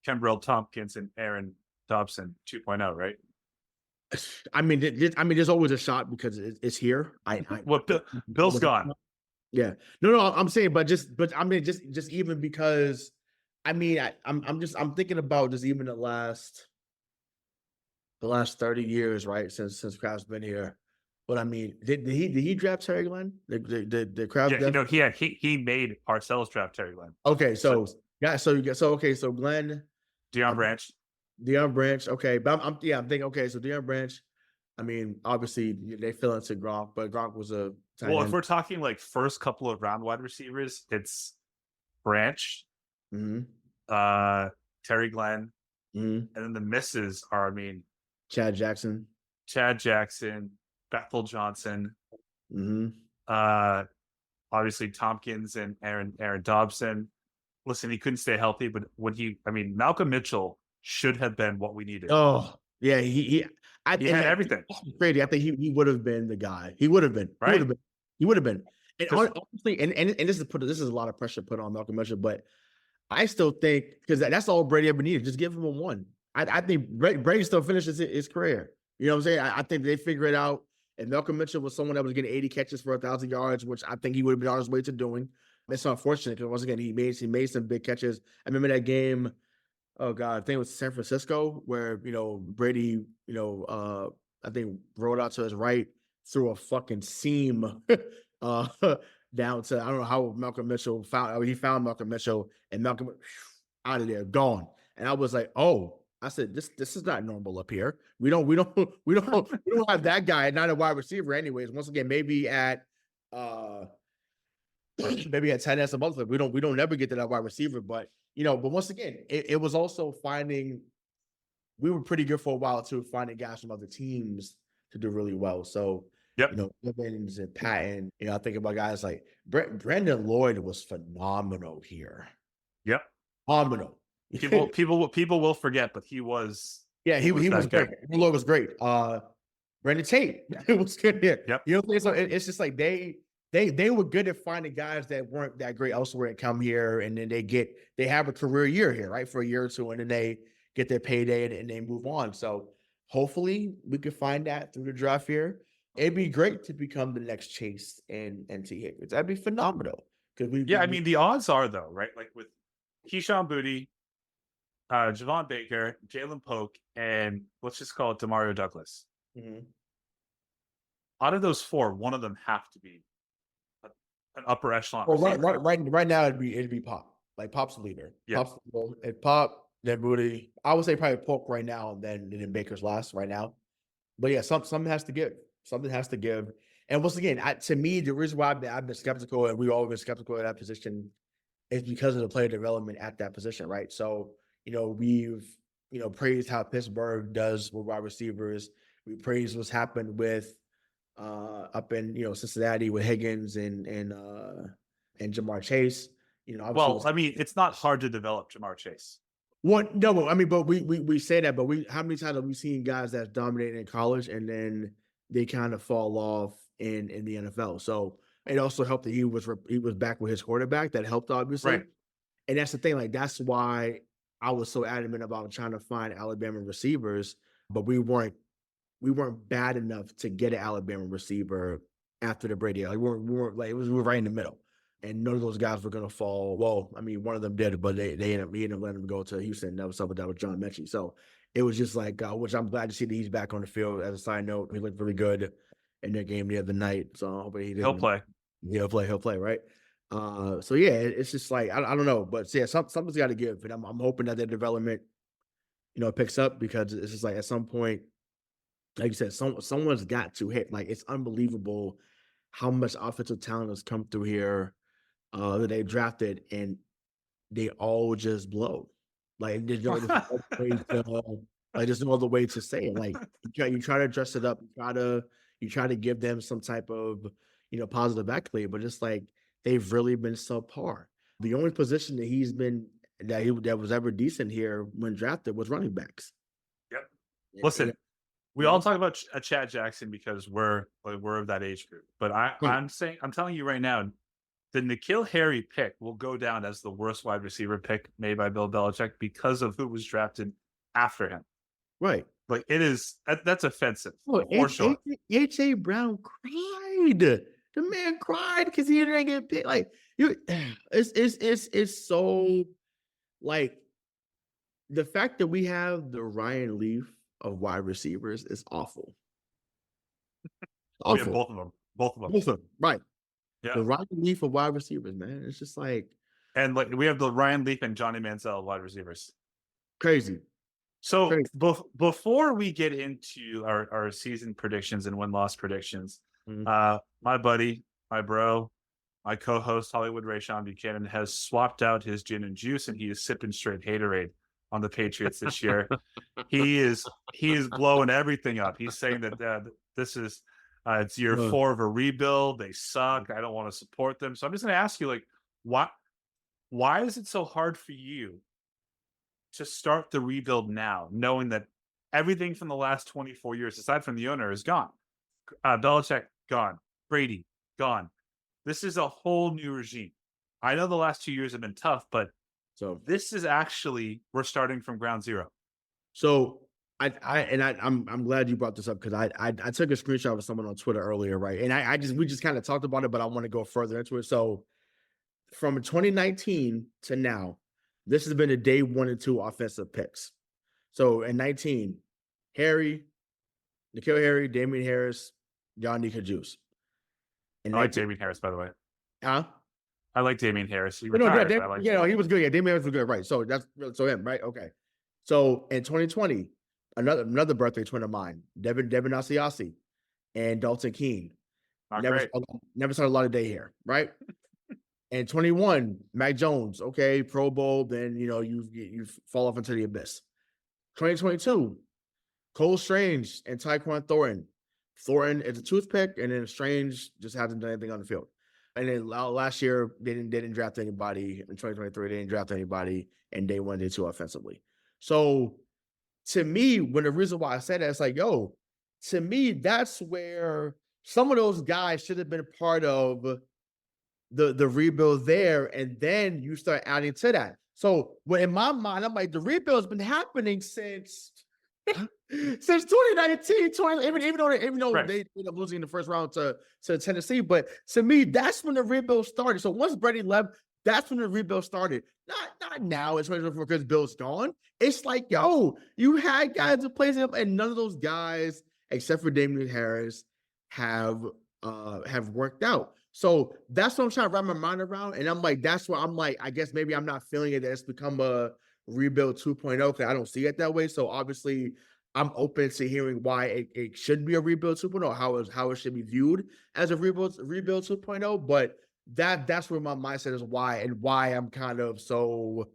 Kenbrell Tompkins and Aaron Dobson 2.0, right? I mean, there's always a shot because it's here. Well, Bill's gone. Yeah, no, I'm saying, but I mean, just even because, I mean, I'm thinking about just even the last 30 years, right? Since Kraft's been here. But I mean, did he draft Terry Glenn? The Kraft? Yeah, he made Parcells draft Terry Glenn. Okay, so Glenn, Deion Branch. Deion Branch, okay, but I'm thinking, okay, so Deion Branch, I mean, obviously they fell into Gronk, but Gronk was a tight end. If we're talking like first couple of round wide receivers, it's Branch, Terry Glenn, and then the misses are, I mean, Chad Jackson, Bethel Johnson, obviously Tompkins and Aaron Dobson. Listen, he couldn't stay healthy, but Malcolm Mitchell should have been what we needed. Oh, yeah, he had everything. Crazy. I think he would have been the guy. He would have been. Right? He would have been. And honestly, and this is a lot of pressure put on Malcolm Mitchell, but I still think because that's all Brady ever needed. Just give him a one. I think Brady still finishes his career. You know what I'm saying? I think they figure it out. And Malcolm Mitchell was someone that was getting 80 catches for 1,000 yards, which I think he would have been on his way to doing. It's unfortunate because once again he made some big catches. I remember that game. Oh God, I think it was San Francisco where Brady, I think rolled out to his right through a fucking seam down to I don't know how Malcolm Mitchell found Malcolm Mitchell and Malcolm out of there gone. And I was like, oh, I said this is not normal up here. We don't have that guy, not a wide receiver anyways. Once again, maybe at tight end some other. We don't never get to that wide receiver, but once again, it was also finding. We were pretty good for a while too, finding guys from other teams to do really well. So Evans and Patton. I think about guys like Brandon Lloyd was phenomenal here. Yep, phenomenal. People will forget, but he was. Yeah, he was great. Lloyd was great. Brandon Tate, it was good here. Yep. So it's just like they were good at finding guys that weren't that great elsewhere and come here, and then they have a career year here, right, for a year or two, and then they get their payday and they move on. So hopefully we could find that through the draft here. It'd be great to become the next Chase and T. Higgins. That'd be phenomenal. I mean, the odds are though, right? Like with Kayshon Boutte, Javon Baker, Jalen Polk, and let's just call it Demario Douglas. Out of those four, one of them have to be an upper echelon. Well, right now it'd be Pop. Like Pop's the leader. Yeah. Pop, then Boutte. I would say probably Polk right now, and then Baker's last right now. But yeah, something has to give. Something has to give. And once again, to me, the reason why I've been skeptical, and we've always been skeptical of that position, is because of the player development at that position, right? So, we've, praised how Pittsburgh does with wide receivers. We praised what's happened with up in, Cincinnati with Higgins and Jamar Chase. Well, I mean, it's not hard to develop Jamar Chase. What? No, I mean, but we say that, but how many times have we seen guys that dominate in college and then they kind of fall off in the NFL? So it also helped that he was back with his quarterback. That helped, obviously. Right. And that's the thing. Like, that's why I was so adamant about trying to find Alabama receivers, but we weren't bad enough to get an Alabama receiver after the Brady. Like, we weren't like, we were right in the middle. And none of those guys were going to fall. Well, I mean, one of them did, but he ended up letting him go to Houston. That was something that was John Mechie. So it was just like, which I'm glad to see that he's back on the field. As a side note, he looked really good in their game the other night. So hopefully he'll play. He'll play, right? So yeah, it's just like, I don't know, but yeah, something's got to give. And I'm hoping that their development, picks up, because it's just like at some point, like you said, someone's got to hit. Like, it's unbelievable how much offensive talent has come through here that they drafted, and they all just blow. Like, there's no other way to say it. Like, you try to dress it up, you try to give them some type of positive accolade, but it's like they've really been subpar. The only position that he's been that was ever decent here when drafted was running backs. Yep. Listen, we all talk about Chad Jackson because we're of that age group, but I'm telling you right now, the N'Keal Harry pick will go down as the worst wide receiver pick made by Bill Belichick because of who was drafted after him. Right. Like, that's offensive. Oh, for sure. A.J. Brown cried. The man cried because he didn't get picked. Like, it's so, like, the fact that we have the Ryan Leaf of wide receivers is awful. Awful. We have both of them. Both of them. Right. Yeah. The Ryan Leaf of wide receivers, man. It's just like, and like, we have the Ryan Leaf and Johnny Manziel wide receivers. Crazy. So before we get into our season predictions and win-loss predictions, my buddy, my bro, my co-host, Hollywood Rayshon Buchanan, has swapped out his gin and juice, and he is sipping straight haterade on the Patriots this year. he is blowing everything up. He's saying that this is it's year 4 of a rebuild. They suck. I don't want to support them. So I'm just going to ask you, like, why is it so hard for you to start the rebuild now, knowing that everything from the last 24 years, aside from the owner, is gone? Belichick, gone. Brady, gone. This is a whole new regime. I know the last 2 years have been tough, but this is actually, we're starting from ground zero. So I'm glad you brought this up, because I took a screenshot of someone on Twitter earlier, right? And we just kind of talked about it, but I want to go further into it. So from 2019 to now, this has been the day 1 and 2 offensive picks. So in 19, N'Keal Harry, Damian Harris, Johnny Kajus. I like Damian Harris, by the way. Huh? I like Damian Harris. He he was good. Yeah, Damian Harris was good, right? So that's him, right? Okay. So in 2020, another birthday twin of mine, Devin Asiasi and Dalton Keene. Never saw a lot of day here, right? And 21, Mac Jones, okay, Pro Bowl, then you fall off into the abyss. 2022, Cole Strange and Tyquan Thornton. Thornton is a toothpick, and then Strange just hasn't done anything on the field. And then last year, they didn't draft anybody. In 2023, they didn't draft anybody, and day 1, day 2 offensively. So to me, when the reason why I said that, it's like, to me, that's where some of those guys should have been part of the rebuild there, and then you start adding to that. So in my mind, I'm like, the rebuild's been happening since 2019, even though they ended up losing in the first round to Tennessee. But to me, that's when the rebuild started. So once Brady left, that's when the rebuild started. Not now in 2024 because Bill's gone. It's like, you had guys in place, and none of those guys, except for Damian Harris, have worked out. So that's what I'm trying to wrap my mind around. And I'm like, that's why I'm like, I guess maybe I'm not feeling it that it's become a rebuild 2.0, because I don't see it that way. So obviously I'm open to hearing why it should be a rebuild 2.0, how it should be viewed as a rebuild 2.0. But that's where my mindset is why I'm kind of so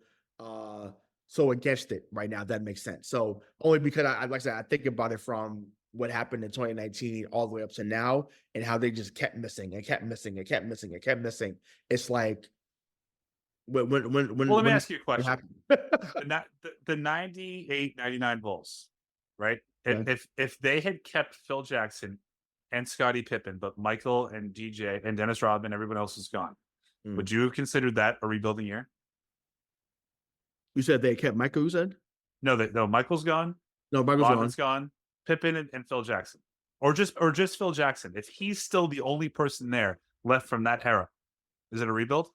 against it right now. If that makes sense. So only because I like I said, I think about it from what happened in 2019 all the way up to now, and how they just kept missing and kept missing and kept missing and kept missing. It's like when Well, let me ask you a question. happened. The 98, 99 Bulls, right? Okay. If they had kept Phil Jackson and Scottie Pippen, but Michael and DJ and Dennis Rodman, everyone else is gone, would you have considered that a rebuilding year? You said they kept Michael, you said? No, Michael's gone. No, Michael's Rodman's gone. Pippen and Phil Jackson. Or just Phil Jackson. If he's still the only person there left from that era, is it a rebuild?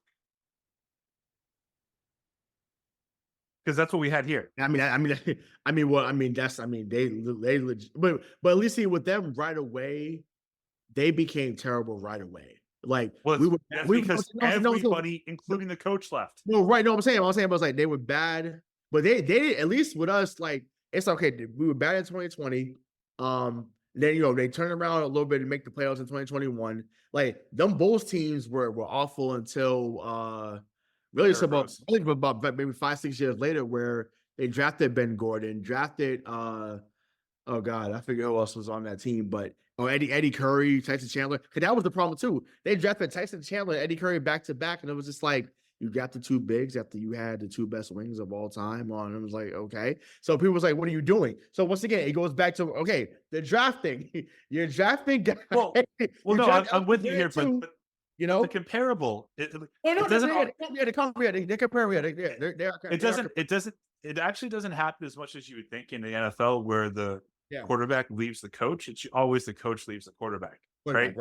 Because that's what we had here. They, but at least see with them right away, they became terrible right away. Like because everybody, including the coach, left. No, right? No, I'm saying was like they were bad, but they did at least with us. Like it's okay. We were bad in 2020. Then they turned around a little bit and make the playoffs in 2021. Like them Bulls teams were awful until really it's about maybe 5-6 years later, where they drafted Ben Gordon, drafted oh god, I forget who else was on that team, but Eddie Curry, Tyson Chandler. Because that was the problem too. They drafted Tyson Chandler and Eddie Curry back to back, and it was just like you got the two bigs after you had the two best wings of all time on. It was like, okay. So people was like, what are you doing? So once again, it goes back to the drafting. You're drafting guys. Well, no, I'm with you here, but the comparable. It actually doesn't happen as much as you would think in the NFL, where the quarterback leaves the coach. It's always the coach leaves the quarterback, right?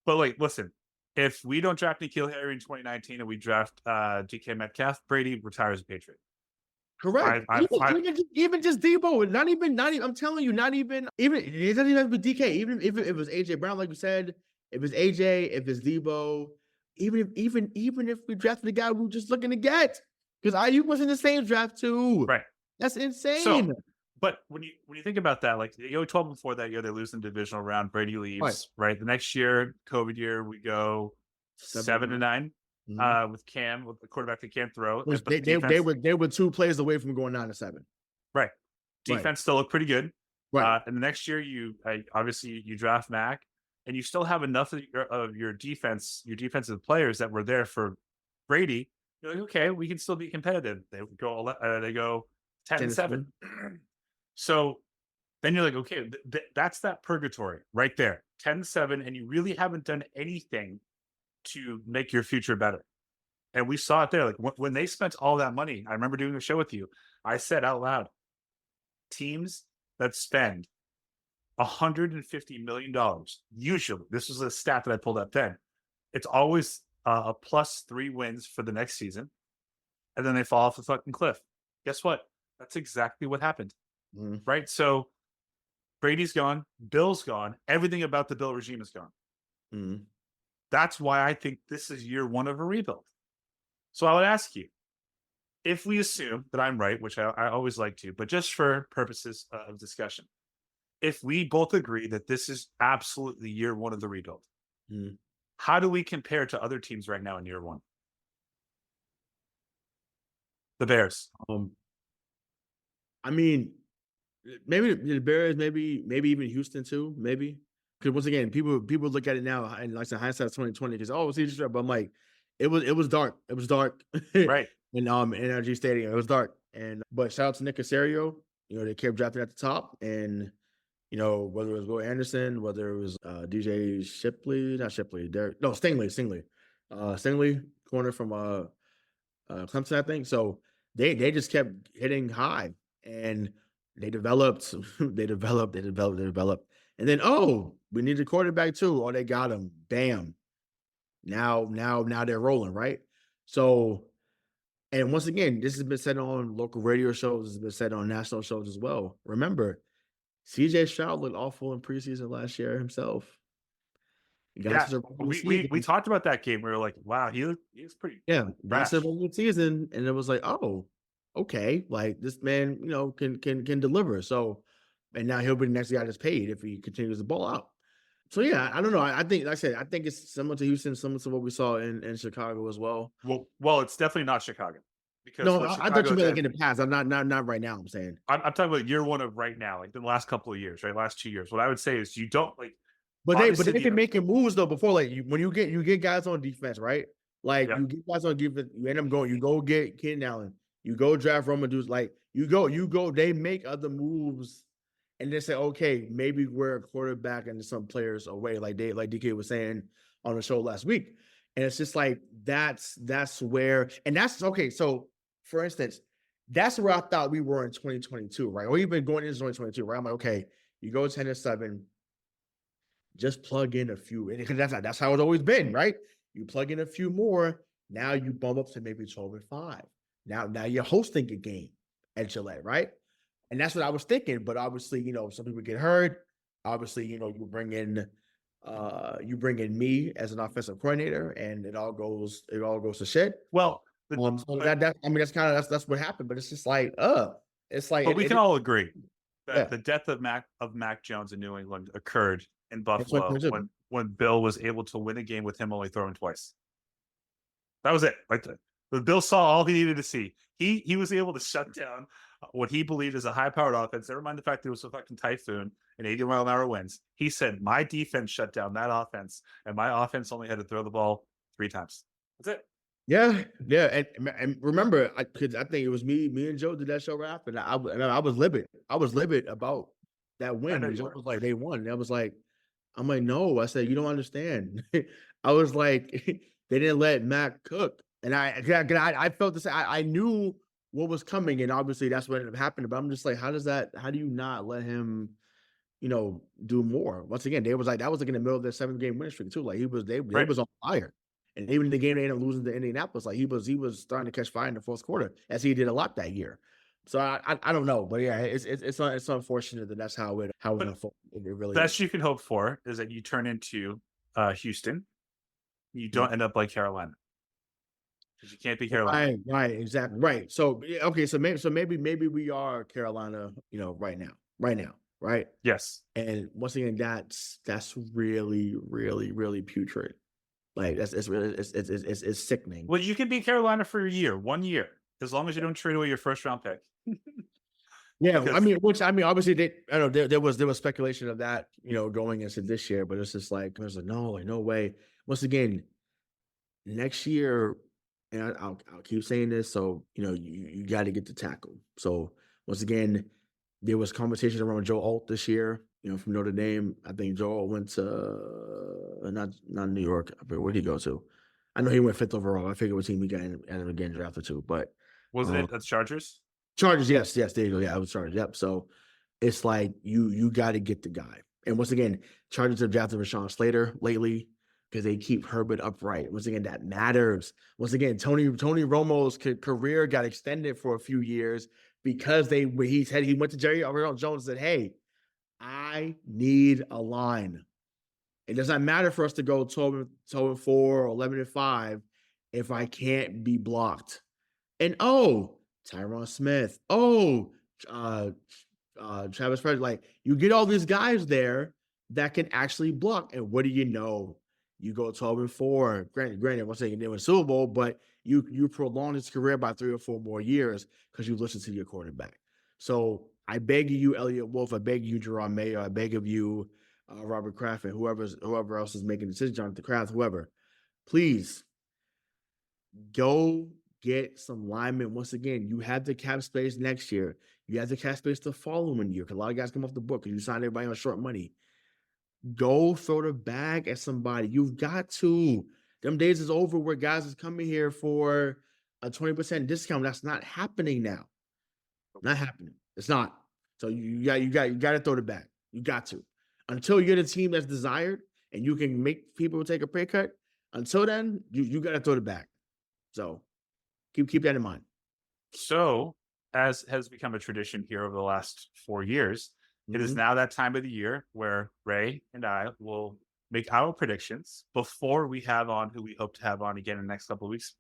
But like, listen, if we don't draft N'Keal Harry in 2019 and we draft DK Metcalf, Brady retires a Patriot. Correct. Even just Debo, not even. I'm telling you, not even. Even it doesn't even have to be DK. Even if it was AJ Brown, like you said, if it's AJ, if it's Debo, even if we drafted the guy we were just looking to get, because Ayuk was in the same draft too. Right. That's insane. So, but when you think about that, like 12 before that year, they lose in the divisional round. Brady leaves. Right. The next year, COVID year, we go 7-9 with Cam, with the quarterback that can't throw. They were 2 plays away from going 9-7. Right. Defense still looked pretty good. Right. And the next year, you draft Mac, and you still have enough of your defensive players that were there for Brady. You're like, okay, we can still be competitive. They go 10-7. So then you're like, okay, that's that purgatory right there, 10-7, and you really haven't done anything to make your future better. And we saw it there. Like when they spent all that money, I remember doing a show with you. I said out loud, teams that spend $150 million, usually, this was a stat that I pulled up then, it's always a +3 wins for the next season, and then they fall off the fucking cliff. Guess what? That's exactly what happened. Right? So Brady's gone, Bill's gone, everything about the Bill regime is gone. That's why I think this is year 1 of a rebuild. So I would ask you, if we assume that I'm right, which I always like to, but just for purposes of discussion, if we both agree that this is absolutely year 1 of the rebuild, how do we compare to other teams right now in year 1? The Bears. I mean, maybe the Bears, maybe even Houston too, maybe. Because once again, people look at it now and like the hindsight 2020, because it's just, but I'm like, it was dark. It was dark. Right. in NRG Stadium. It was dark. But shout out to Nick Caserio. They kept drafting at the top, and whether it was Will Anderson, whether it was DJ Stingley, corner from Clemson, I think. So they just kept hitting high, and they developed, and then we need a quarterback too. Oh, they got him. Bam. Now they're rolling, right? So, and once again, this has been said on local radio shows. This has been said on national shows as well. Remember, CJ Stroud looked awful in preseason last year himself. We talked about that game. We were like, wow, he was pretty that's a good season, and it was like, oh, okay, like this man, can deliver. So And now he'll be the next guy that's paid if he continues to ball out. So yeah, I don't know. I think, like I said, I think it's similar to Houston, similar to what we saw in Chicago as well. Well, it's definitely not Chicago. Because No, what I Chicago thought you meant like did- in the past. I'm not right now. I'm saying. I'm talking about year one of right now, like the last couple of years, right? Last 2 years. What I would say is you don't like. But they've obviously, been making moves though before. Like when you get guys on defense, right? Like Yeah. you get guys on defense, you end up going. You go get Keenan Allen. You go draft Roman dudes. Like you go. They make other moves, and they say, okay, maybe we're a quarterback and some players away, like DK was saying on the show last week. And it's just like that's where, and that's okay. So for instance, that's where I thought we were in 2022, right? Or even going into 2022, right? I'm like, okay, you go 10-7, just plug in a few, because that's how it's always been, right? You plug in a few more, now you bump up to maybe 12-5. Now you're hosting a game at Gillette, right? And that's what I was thinking. But obviously, some people get hurt. Obviously, you bring in me as an offensive coordinator, and it all goes to shit. Well, So that's what happened. But it's just like, it's like. But we can all agree that Yeah. the death of Mac Jones in New England occurred in Buffalo what it when Bill was able to win a game with him only throwing twice. That was it. Like the Bill saw all he needed to see. He was able to shut down what he believed is a high-powered offense. Never mind the fact that it was a fucking typhoon and 80-mile-an-hour winds. He said, my defense shut down that offense, and my offense only had to throw the ball 3 times. That's it. Yeah. And remember, I think it was me and Joe did that show right after that. I was livid. I was livid about that win. know you Joe were. was like, they won. And I was like, I'm like, no. I said, you don't understand. I was like, they didn't let Mac cook. And I felt this. I knew what was coming, and obviously that's what ended up happening. But I'm just like, how do you not let him, do more? Once again, that was like in the middle of their 7-game winning streak too. Like they was on fire. And even the game they ended up losing to Indianapolis, like he was starting to catch fire in the fourth quarter, as he did a lot that year. So I don't know, but yeah, it's unfortunate that that's how it unfolded. It really Best is. you can hope for is that you turn into Houston. You don't end up like Carolina. Because you can't be Carolina. Right, exactly. Right. So okay, so maybe we are Carolina, right now, right? Yes. And once again, that's really, really, really putrid. Like it's sickening. Well, you can be Carolina for 1 year, as long as you don't trade away your first-round pick. Yeah, Because- obviously I know there was speculation of that, going into this year, but it's just like there's no way. Once again, next year, and I'll keep saying this, so you got to get the tackle. So once again, there was conversation around Joe Alt this year, from Notre Dame. I think Joe Alt went to not New York. Where did he go to? I know he went 5th overall. I figure what team he ended up getting drafted to, but Wasn't it the Chargers? Chargers, yes, there you go. Yeah, I was Chargers. Yep. So it's like you got to get the guy. And once again, Chargers have drafted Rashawn Slater lately because they keep Herbert upright. Once again, that matters. Once again, Tony Romo's career got extended for a few years because he went to Jerry Jones and said, "Hey, I need a line. It does not matter for us to go 12-4 or 11-5 if I can't be blocked." And Tyron Smith, Travis Frederick, like you get all these guys there that can actually block. And what do you know? You go 12-4. Granted, once again, they win Super Bowl, but you prolong his career by 3 or 4 more years because you listen to your quarterback. So I beg you, Elliott Wolf. I beg you, Drake Maye. I beg of you, Robert Kraft, and whoever else is making decisions, Jonathan Kraft, whoever. Please go get some linemen. Once again, you have the cap space next year. You have the cap space the following year because a lot of guys come off the book because you signed everybody on short money. Go throw the bag at somebody. You've got to. Them days is over where guys is coming here for a 20% discount. That's not happening now. Not happening. It's not. So you got to throw the bag. You got to. Until you're the team that's desired and you can make people take a pay cut. Until then, you got to throw the bag. So keep that in mind. So, as has become a tradition here over the last 4 years, it is now that time of the year where Ray and I will make our predictions before we have on who we hope to have on again in the next couple of weeks.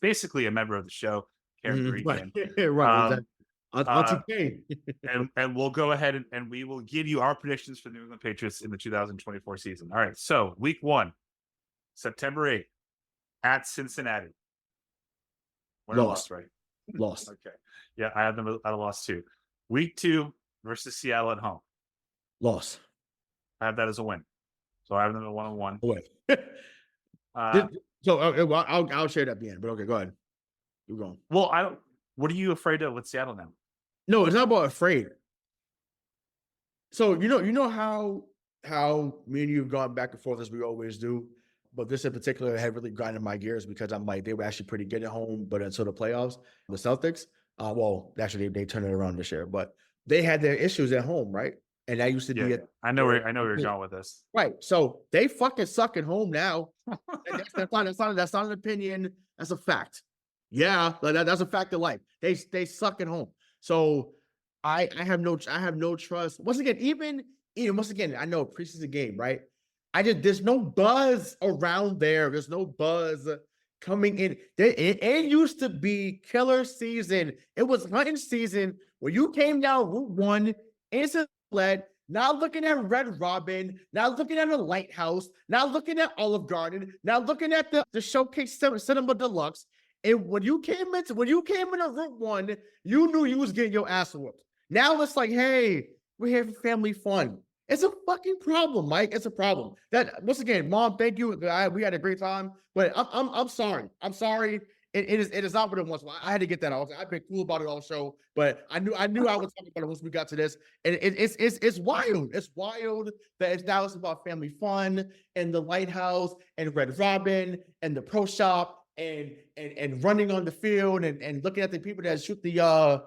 Basically a member of the show, Karen Gregan. Right. Exactly. On 2K. and we'll go ahead and we will give you our predictions for the New England Patriots in the 2024 season. All right. So week 1, September 8th, at Cincinnati. Lost. Right? Lost. Okay. Yeah, I have them at a loss too. Week 2 versus Seattle at home. Lost. I have that as a win. So I have them at 1-1. Wait. I'll share that at the end, but okay, go ahead. You're going. Well, what are you afraid of with Seattle now? No, it's not about afraid. So you know how me and you have gone back and forth as we always do, but this in particular had really grinded my gears because I'm like, they were actually pretty good at home, but until the playoffs, the Celtics, actually they turned it around this year, but they had their issues at home, right? And that used to be it. I know where you're going with this. Right. So they fucking suck at home now. That's not an opinion. That's a fact. Yeah, that's a fact of life. They suck at home. So I have no trust. Once again, I know preseason game, right? There's no buzz around there. There's no buzz coming in. It used to be killer season. It was hunting season where you came down Route 1, instant led, not looking at Red Robin, not looking at a lighthouse, not looking at Olive Garden, not looking at the Showcase Cinema Deluxe. And when you came into Route 1, you knew you was getting your ass whooped. Now it's like, hey, we're here for family fun. It's a fucking problem, Mike. It's a problem. That once again, Mom, thank you. We had a great time, but I'm sorry. I'm sorry. It is not what it was. I had to get that out. I've been cool about it all show, but I knew I would talk about it once we got to this. And it's wild. It's wild that it's about family fun and the lighthouse and Red Robin and the pro shop and running on the field and looking at the people that shoot the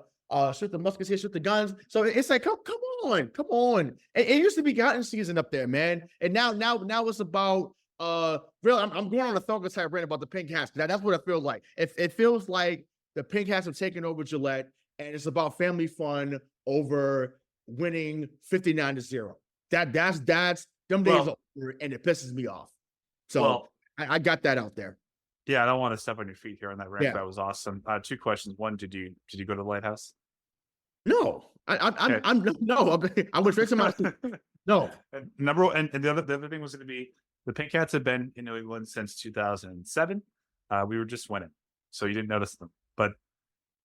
muskets, shoot the guns. So it's like, come on. It used to be hunting season up there, man. And now it's about real. I'm going on a Falcons type rant about the pink hats. That's what it feels like. It feels like the pink hats have taken over Gillette, and it's about family fun over winning 59-0. That's them days are over, and it pisses me off. So I got that out there. Yeah, I don't want to step on your feet here on that rant. Yeah. That was awesome. 2 questions. One, did you go to the lighthouse? No, I went straight to my no. And the other thing was going to be the Pink Hats have been in New England since 2007. We were just winning, so you didn't notice them. But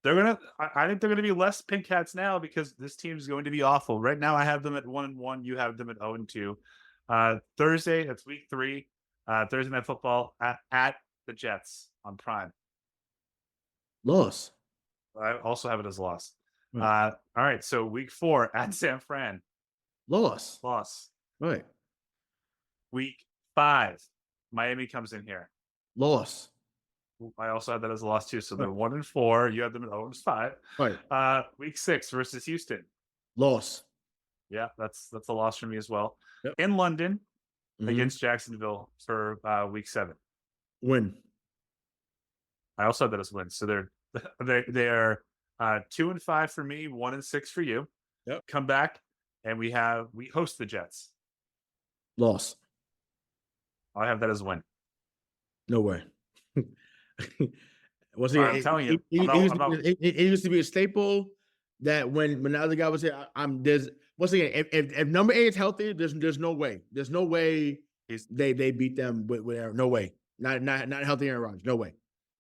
I think they're gonna be less Pink Hats now because this team is going to be awful. Right now, I have them at 1-1. You have them at 0-2. Thursday, that's week 3. Thursday Night Football at the Jets on Prime. Loss. I also have it as a loss. All right, so week 4 at San Fran. Loss. Right. Week 5, Miami comes in here. Loss. I also had that as a loss too. So they're 1-4. You have them at 0-5. Right. Week 6 versus Houston. Loss. Yeah, that's a loss for me as well. Yep. In London against Jacksonville for week 7. Win. I also had that as a win. So they are 2-5 for me, 1-6 for you. Yep. Come back and we host the Jets. Loss. I have that as a win. No way. I'm telling you, it used to be a staple that when the other guy was here, once again, if number 8 is healthy, there's no way. There's no way they beat them with no way. Not healthy Aaron Rodgers. No way.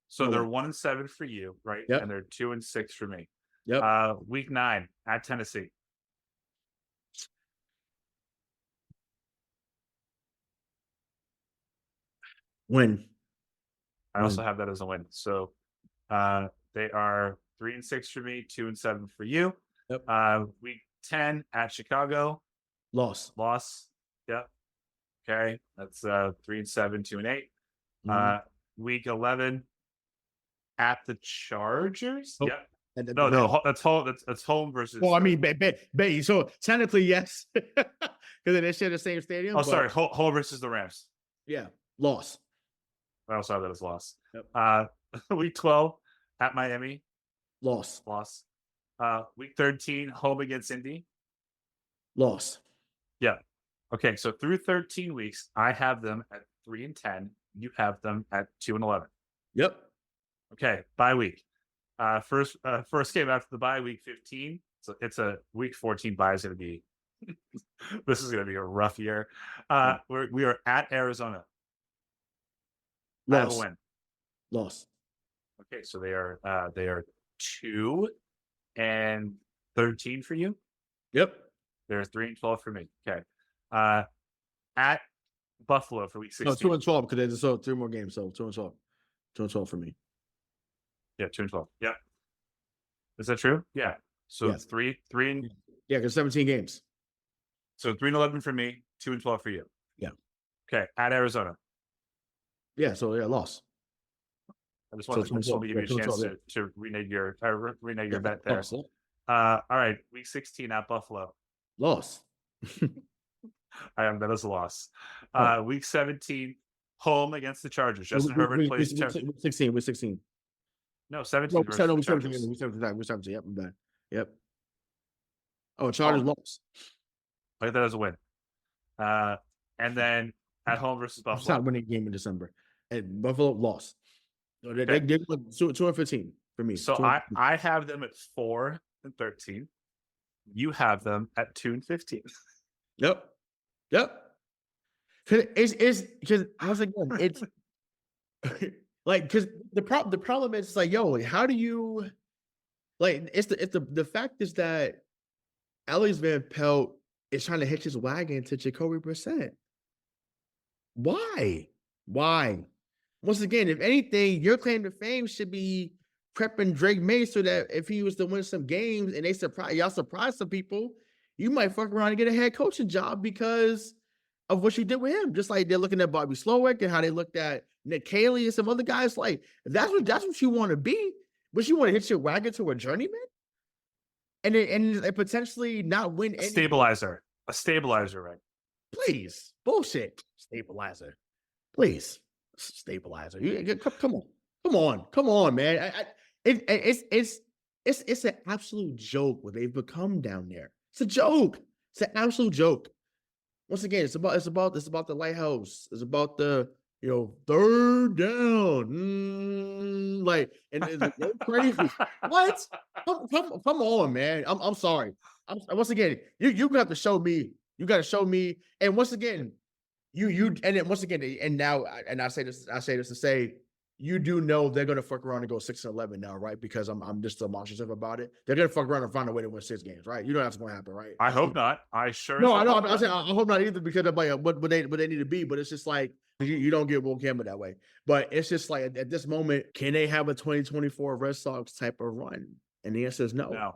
So they're 1-7 for you, right? Yep. And they're 2-6 for me. Yep. Week 9 at Tennessee. Win. I also have that as a win. So they are 3-6 for me, 2-7 for you. Yep. Week 10 at Chicago. Loss. Yep. Okay. That's 3-7, 2-8. Week 11 at the Chargers. Oh. Yep. No, that's home. That's home versus. Well, I mean, so technically yes, because they share the same stadium. Oh, sorry, home versus the Rams. Yeah, loss. I also have that as loss. Yep. Week 12 at Miami. Loss. Week 13 home against Indy. Loss. Yeah. Okay, so through 13 weeks, I have them at 3-10. You have them at 2-11. Yep. Okay, bye week. First game after the bye, week 15. So it's a week 14 bye is going to be. This is going to be a rough year. We are at Arizona. I have a win. Loss. Okay, so they are 2-13 for you. Yep. They're 3-12 for me. Okay. At Buffalo for week 16. No, 2-12 because they just saw 3 more games. So 2-12. 2-12 for me. Yeah, 2-12. Yeah. Is that true? Yeah. So Yeah. it's 3. Yeah, because 17 games. So 3-11 for me, 2-12 for you. Yeah. Okay. At Arizona. Yeah. So yeah, loss. I just want to give you a chance to renege your bet there. Loss. All right. Week 16 at Buffalo. Loss. That is a loss. Week 17 home against the Chargers. Justin Herbert plays. Week 16. No, 17. Week 17. Yep, I'm bad. Yep. Oh, Chargers loss. Look at that as a win. And then at home versus Buffalo. It's not a winning game in December. And Buffalo lost. So they 2-15 for me. So I have them at 4-13. You have them at 2-15. Yep. It's because once again it's like because the problem is like how do you like it's the fact is that Alex Van Pelt is trying to hitch his wagon to Jacoby Brissett. Why? Once again, if anything, your claim to fame should be prepping Drake Maye so that if he was to win some games and y'all surprise some people, you might fuck around and get a head coaching job because of what you did with him. Just like they're looking at Bobby Slowick and how they looked at Nick Caley and some other guys. Like that's what you want to be, but you want to hitch your wagon to a journeyman and potentially not win. A stabilizer, right? Please, bullshit. Stabilizer, please. Stabilizer. Come on, man. It's an absolute joke what they've become down there. It's a joke. It's an absolute joke. Once again, it's about the lighthouse. It's about the third down. Like and it's crazy. What? Come on, man. I'm sorry. Once again, you have to show me. You got to show me. And once again. And then once again, and I say this to say, you do know they're gonna fuck around and go 6-11 now, right? Because I'm just demonstrative about it. They're gonna fuck around and find a way to win 6 games, right? You know that's gonna happen, right? I hope not. I sure. No, I know. I hope not either because of like what they need to be. But it's just like you don't get Will Campbell that way. But it's just like at this moment, can they have a 2024 Red Sox type of run? And the answer is no. No.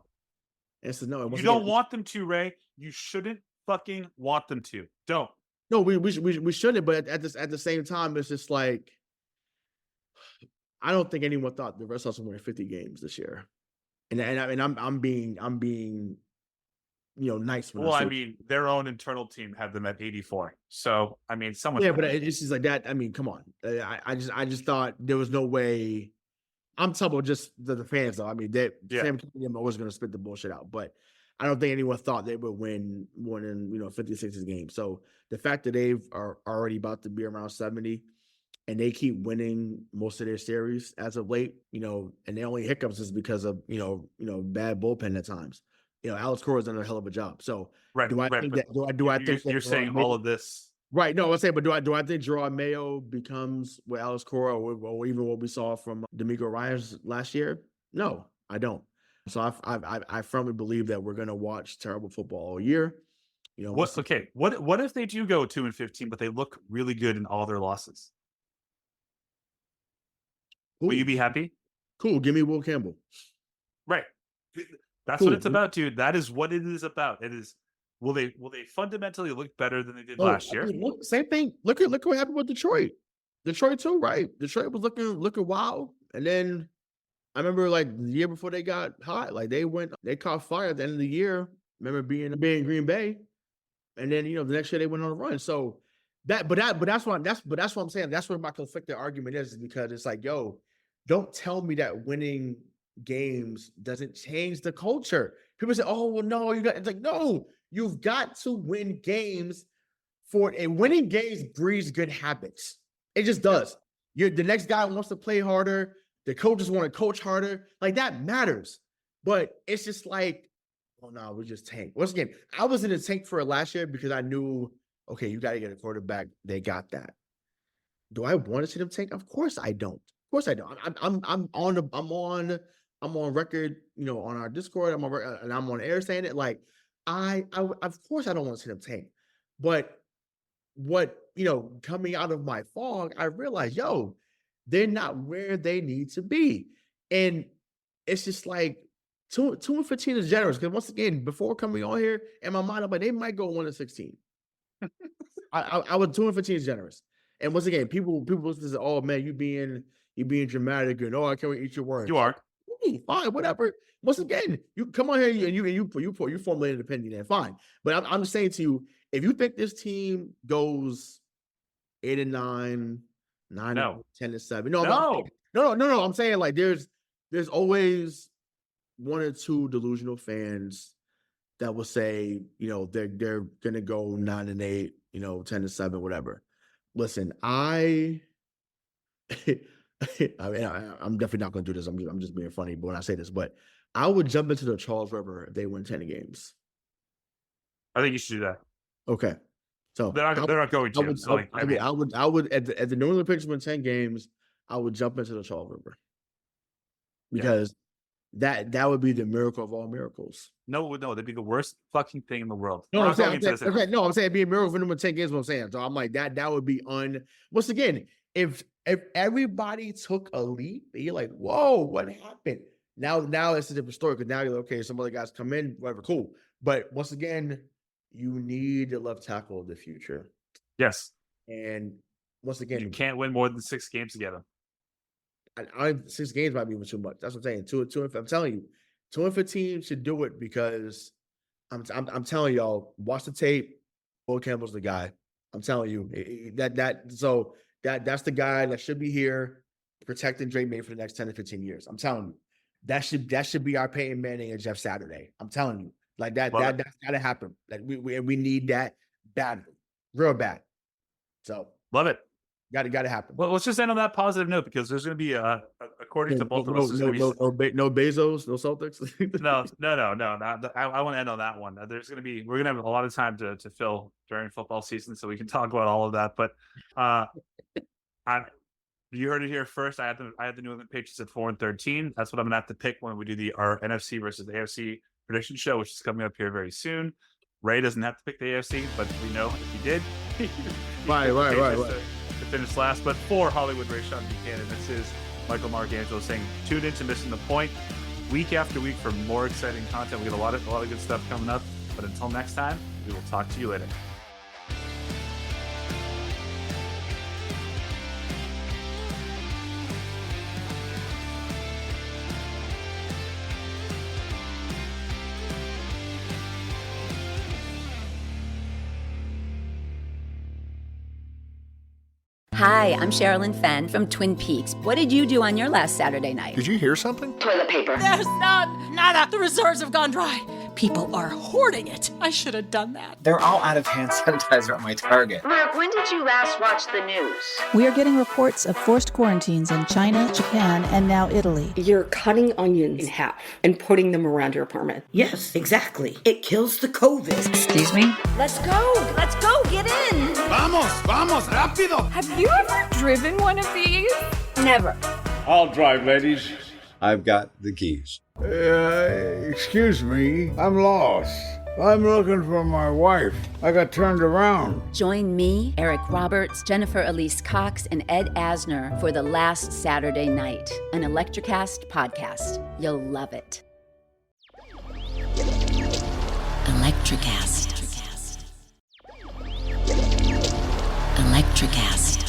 The answer is no. You don't want them to, Ray. You shouldn't fucking want them to. Don't. No, we shouldn't. But at the same time, it's just like I don't think anyone thought the Red Sox would win 50 games this year. And I'm being nice. I mean, their own internal team had them at 84. So I mean, someone. Yeah, but it's just like that. I mean, come on. I just thought there was no way. I'm talking about just the fans though. I mean, Sam Kingdom was going to spit the bullshit out, but I don't think anyone thought they would win more than 50, 60 games. So the fact that they are already about to be around 70 and they keep winning most of their series as of late, and the only hiccups is because of bad bullpen at times. Alex Cora's done a hell of a job. So do I think you're saying all of this? Right. No, I say, but do I think Gerard Mayo becomes what Alex Cora or even what we saw from D'Amico Ryans last year? No, I don't. So I firmly believe that we're going to watch terrible football all year. What if they do go 2-15, but they look really good in all their losses? Cool. Will you be happy? Cool. Give me Will Campbell. Right. That's what it's about, dude. That is what it is about. It is. Will they fundamentally look better than they did last year? Look, same thing. Look what happened with Detroit. Detroit too, right? Detroit was looking wild, and then I remember like the year before they got hot, like they caught fire at the end of the year. Remember being in Green Bay, and then the next year they went on a run. So that's what I'm saying. That's what my conflicted argument is because it's like, don't tell me that winning games doesn't change the culture. People say, "Oh well, no, it's like no, you've got to win games and winning games breeds good habits. It just does. The next guy wants to play harder. The coaches want to coach harder. Like, that matters. But it's just like, oh, no, we just tank. Once again, I was in the tank for it last year because I knew, okay, you got to get a quarterback. They got that. Do I want to see them tank? Of course I don't. Of course I don't. I'm on record, on our Discord. And I'm on air saying it. Like, I of course I don't want to see them tank. But what, coming out of my fog, I realized, they're not where they need to be. And it's just like 2-15 is generous. Because once again, before coming on here, in my mind, I'm like, they might go 1-16. I was 2-15 is generous. And once again, people say, oh man, you being dramatic, and I can't eat your words. You are. Fine, whatever. Once again, you come on here and you formulate an opinion, and fine. But I'm just saying to you, if you think this team goes 8-9, 10-7, no. I'm saying, like, there's always one or two delusional fans that will say, they're gonna go 9-8, 10-7, whatever. Listen, I mean, I'm definitely not going to do this. I'm just being funny when I say this, but I would jump into the Charles River if they win 10 games. I think you should do that. Okay, so they're not going to. I would at the New England Patriots win 10 games, I would jump into the Charles River because that would be the miracle of all miracles. No, that'd be the worst fucking thing in the world. No, I'm saying it'd be a miracle for them to 10 games. What I'm saying, so I'm like that would be once again, if everybody took a leap, you're like, whoa, what happened? Now it's a different story because now you're like, okay, some other guys come in, whatever, cool. But once again, you need a left tackle of the future. Yes. And once again, you can't win more than 6 games together. 6 games might be even too much. That's what I'm saying. I'm telling you, 2-15 should do it because I'm telling y'all, watch the tape. Will Campbell's the guy. I'm telling you that's the guy that should be here protecting Drake Maye for the next 10 to 15 years. I'm telling you, that should be our Peyton Manning and Jeff Saturday. I'm telling you, like that's gotta happen. Like we need that badly, real bad. So love it. Got to happen. Well, let's just end on that positive note because there's going to be according to both of us. No Bezos, no Celtics. No. I want to end on that one. We're going to have a lot of time to fill during football season, so we can talk about all of that. But you heard it here first. I had the New England Patriots at 4-13. That's what I'm going to have to pick when we do our NFC versus AFC prediction show, which is coming up here very soon. Ray doesn't have to pick the AFC, but we know if he did, right. To finish last. But for Hollywood, Rayshawn, Buchanan, this is Michael Marcangelo saying tune in to Missing the Point week after week for more exciting content. We got a lot of good stuff coming up. But until next time, we will talk to you later. Hi, I'm Sherilyn Fenn from Twin Peaks. What did you do on your last Saturday night? Did you hear something? Toilet paper. There's nada. The reserves have gone dry. People are hoarding it. I should have done that. They're all out of hand sanitizer at my Target. Mark, when did you last watch the news? We are getting reports of forced quarantines in China, Japan, and now Italy. You're cutting onions in half and putting them around your apartment. Yes, exactly. It kills the COVID. Excuse me? Let's go, get in. Vamos, rápido. Have you ever driven one of these? Never. I'll drive, ladies. I've got the keys. Excuse me, I'm lost. I'm looking for my wife. I got turned around. Join me, Eric Roberts, Jennifer Elise Cox, and Ed Asner for The Last Saturday Night, an Electrocast podcast. You'll love it. Electrocast. Electrocast.